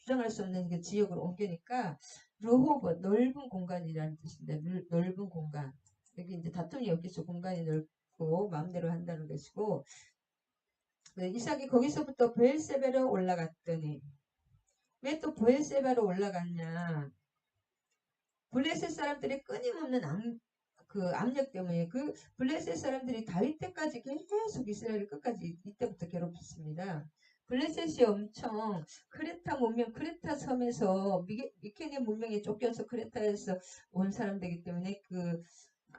주장할 수 없는 그 지역으로 옮기니까 르호봇 넓은 공간이라는 뜻인데 넓은 공간. 여기 이제 다툼이 없겠죠. 공간이 넓고 마음대로 한다는 것이고 이삭이 거기서부터 브엘세바로 올라갔더니 왜 또 브엘세바로 올라갔냐? 블레셋 사람들의 끊임없는 압력 때문에 그 블레셋 사람들이 다윗 때까지 계속 이스라엘을 끝까지 이때부터 괴롭혔습니다. 블레셋이 엄청 크레타 섬에서 미케네 문명에 쫓겨서 크레타에서 온 사람들이기 때문에 그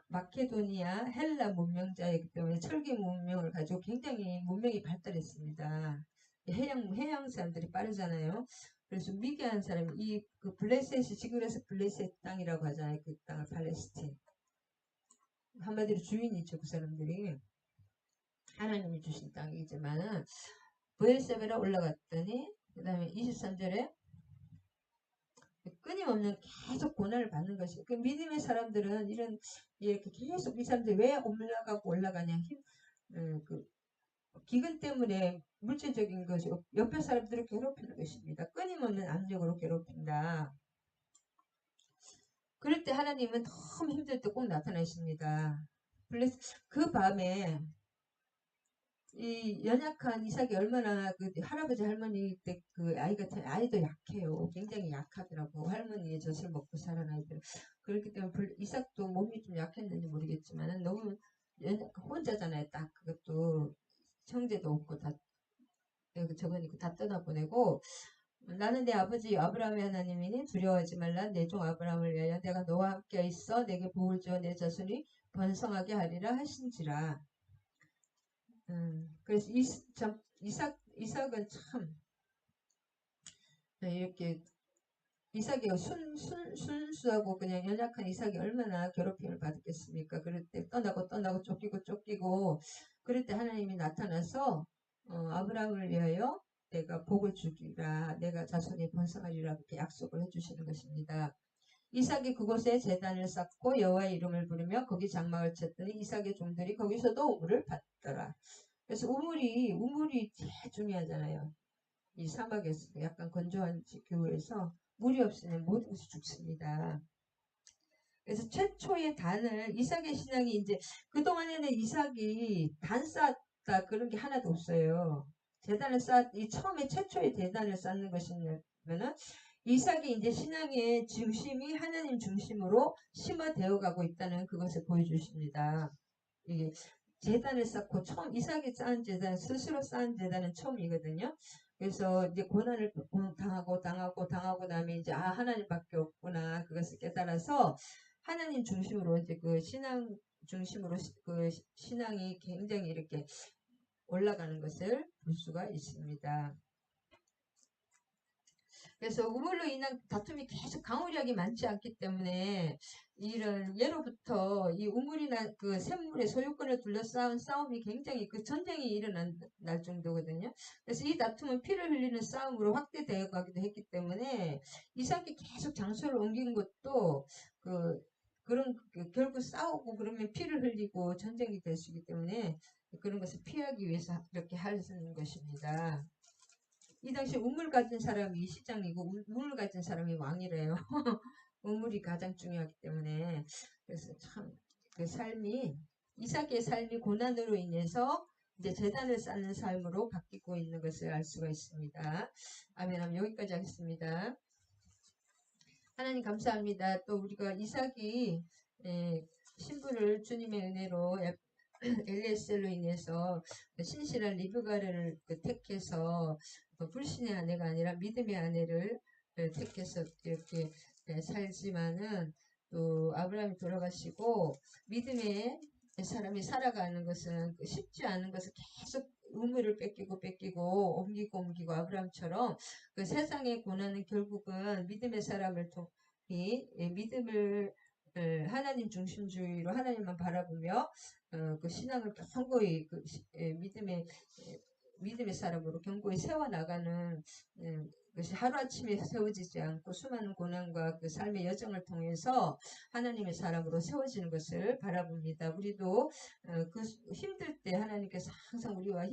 마케도니아 헬라 문명자이기 때문에 철기 문명을 가지고 굉장히 문명이 발달했습니다. 해양 사람들이 빠르잖아요. 그래서 미개한 사람이 그 블레셋이 지금 그래서 블레셋 땅이라고 하잖아요. 그 땅을 팔레스틴. 한마디로 주인이죠. 그 사람들이. 하나님이 주신 땅이지만은 브엘세바로 올라갔더니 그 다음에 23절에 끊임없는 계속 고난을 받는 것이 그 믿음의 사람들은 이렇게 계속 이 사람들이 왜 올라가냐 그 기근 때문에 물질적인 것이 옆에 사람들을 괴롭히는 것입니다. 끊임없는 압력으로 괴롭힌다. 그럴 때 하나님은 너무 힘들 때 꼭 나타나십니다. 그 밤에 이 연약한 이삭이 얼마나 그 할아버지 할머니 때 그 아이도 약해요. 굉장히 약하더라고. 할머니의 젖을 먹고 자란 아이들. 그렇기 때문에 이삭도 몸이 좀 약했는지 모르겠지만 너무 혼자잖아요. 딱 그것도 형제도 없고 다 저거니까 다 떠나보내고 나는 내 아버지 아브라함의 하나님이니 두려워하지 말라. 내 종 아브라함을 위하여 내가 너와 함께 있어 내게 복을 주어 내 자손이 번성하게 하리라 하신지라. 그래서 이삭은 참 이렇게 이삭이 순수하고 그냥 연약한 이삭이 얼마나 괴롭힘을 받았겠습니까? 그럴 때 떠나고 쫓기고 그럴 때 하나님이 나타나서 아브라함을 위하여 내가 복을 주리라 내가 자손이 번성하리라 그렇게 약속을 해주시는 것입니다. 이삭이 그곳에 제단을 쌓고 여호와의 이름을 부르며 거기 장막을 쳤더니 이삭의 종들이 거기서도 우물을 받더라. 그래서 우물이 제일 중요하잖아요. 이 사막에서 약간 건조한 교회에서 물이 없으면 모든 것이 죽습니다. 그래서 최초의 단을 이삭의 신앙이 이제 그동안에는 이삭이 단 쌓았다 그런 게 하나도 없어요. 이 처음에 최초의 대단을 쌓는 것이면은 이삭이 이제 신앙의 중심이 하나님 중심으로 심화되어 가고 있다는 그것을 보여주십니다. 이게 제단을 쌓고 이삭이 쌓은 제단, 스스로 쌓은 제단은 처음이거든요. 그래서 이제 고난을 당하고 다음에 이제 하나님밖에 없구나 그것을 깨달아서 하나님 중심으로 이제 그 신앙 중심으로 그 신앙이 굉장히 이렇게 올라가는 것을 볼 수가 있습니다. 그래서 우물로 인한 다툼이 계속 강우력이 많지 않기 때문에 이런 예로부터 이 우물이나 그 샘물의 소유권을 둘러싸은 싸움이 굉장히 그 전쟁이 일어날 정도거든요. 그래서 이 다툼은 피를 흘리는 싸움으로 확대되어 가기도 했기 때문에 이삭이 계속 장소를 옮긴 것도 결국 싸우고 그러면 피를 흘리고 전쟁이 될 수 있기 때문에 그런 것을 피하기 위해서 이렇게 하는 것입니다. 이 당시 우물 가진 사람이 시장이고 우물 가진 사람이 왕이래요. 우물이 가장 중요하기 때문에 그래서 참 그 삶이 이삭의 삶이 고난으로 인해서 이제 제단을 쌓는 삶으로 바뀌고 있는 것을 알 수가 있습니다. 아멘. 하면 여기까지 하겠습니다. 하나님 감사합니다. 또 우리가 이삭이 신부를 주님의 은혜로 엘리에셀로 인해서 신실한 리브가를 택해서 불신의 아내가 아니라 믿음의 아내를 택해서 이렇게 살지만은 또 아브라함이 돌아가시고 믿음의 사람이 살아가는 것은 쉽지 않은 것을 계속 우물을 뺏기고 옮기고 아브라함처럼 그 세상의 고난은 결국은 믿음의 사람을 통해 믿음을 하나님 중심주의로 하나님만 바라보며 그 신앙을 견고히 믿음의 사람으로 견고히 세워나가는 것이 하루아침에 세워지지 않고 수많은 고난과 그 삶의 여정을 통해서 하나님의 사람으로 세워지는 것을 바라봅니다. 우리도 그 힘들 때 하나님께서 항상 우리와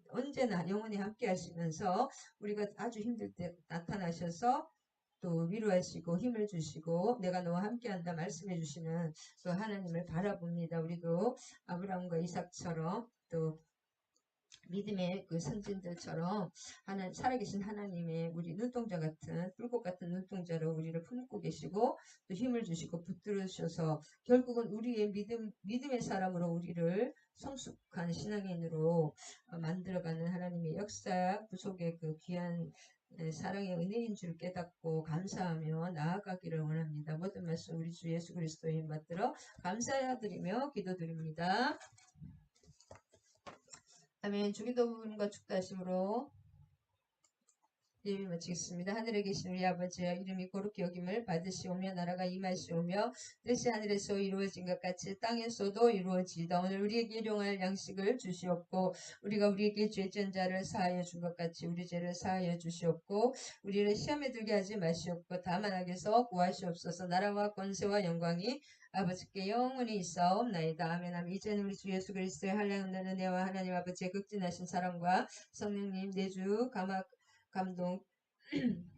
언제나 영원히 함께 하시면서 우리가 아주 힘들 때 나타나셔서 또 위로하시고 힘을 주시고 내가 너와 함께한다 말씀해 주시는 그 하나님을 바라봅니다. 우리도 아브라함과 이삭처럼 또 믿음의 그 선진들처럼 살아계신 하나님의 우리 눈동자 같은 뿔꽃 같은 눈동자로 우리를 품고 계시고 또 힘을 주시고 붙들으셔서 결국은 우리의 믿음의 사람으로 우리를 성숙한 신앙인으로 만들어가는 하나님의 역사 구속의 그 귀한 사랑의 은혜인 줄 깨닫고 감사하며 나아가기를 원합니다. 모든 말씀 우리 주 예수 그리스도의 힘 받들어 감사드리며 기도드립니다. 아멘. 주기도 부분과 축도하심으로 예배 마치겠습니다. 하늘에 계신 우리 아버지여 이름이 거룩히 여김을 받으시오며 나라가 임하시오며 뜻이 하늘에서 이루어진 것 같이 땅에서도 이루어지이다. 오늘 우리에게 일용할 양식을 주시옵고 우리가 우리에게 죄진 자를 사하여 준 것 같이 우리 죄를 사하여 주시옵고 우리를 시험에 들게 하지 마시옵고 다만 악에서 구하시옵소서. 나라와 권세와 영광이 아버지께 영원히 있사옵나이다. 아멘. 아멘. 이제는 우리 주 예수 그리스도의 한량없는 은혜와 하나님 아버지의 극진하신 사랑과 성령님 내주 감동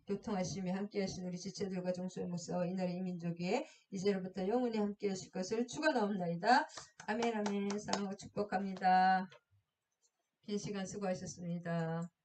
교통하시며 함께하신 우리 지체들과 종소의 목사와 이 나라 이 민족에 이제로부터 영원히 함께하실 것을 축원하옵나이다. 아멘. 아멘. 사랑하고 축복합니다. 긴 시간 수고하셨습니다.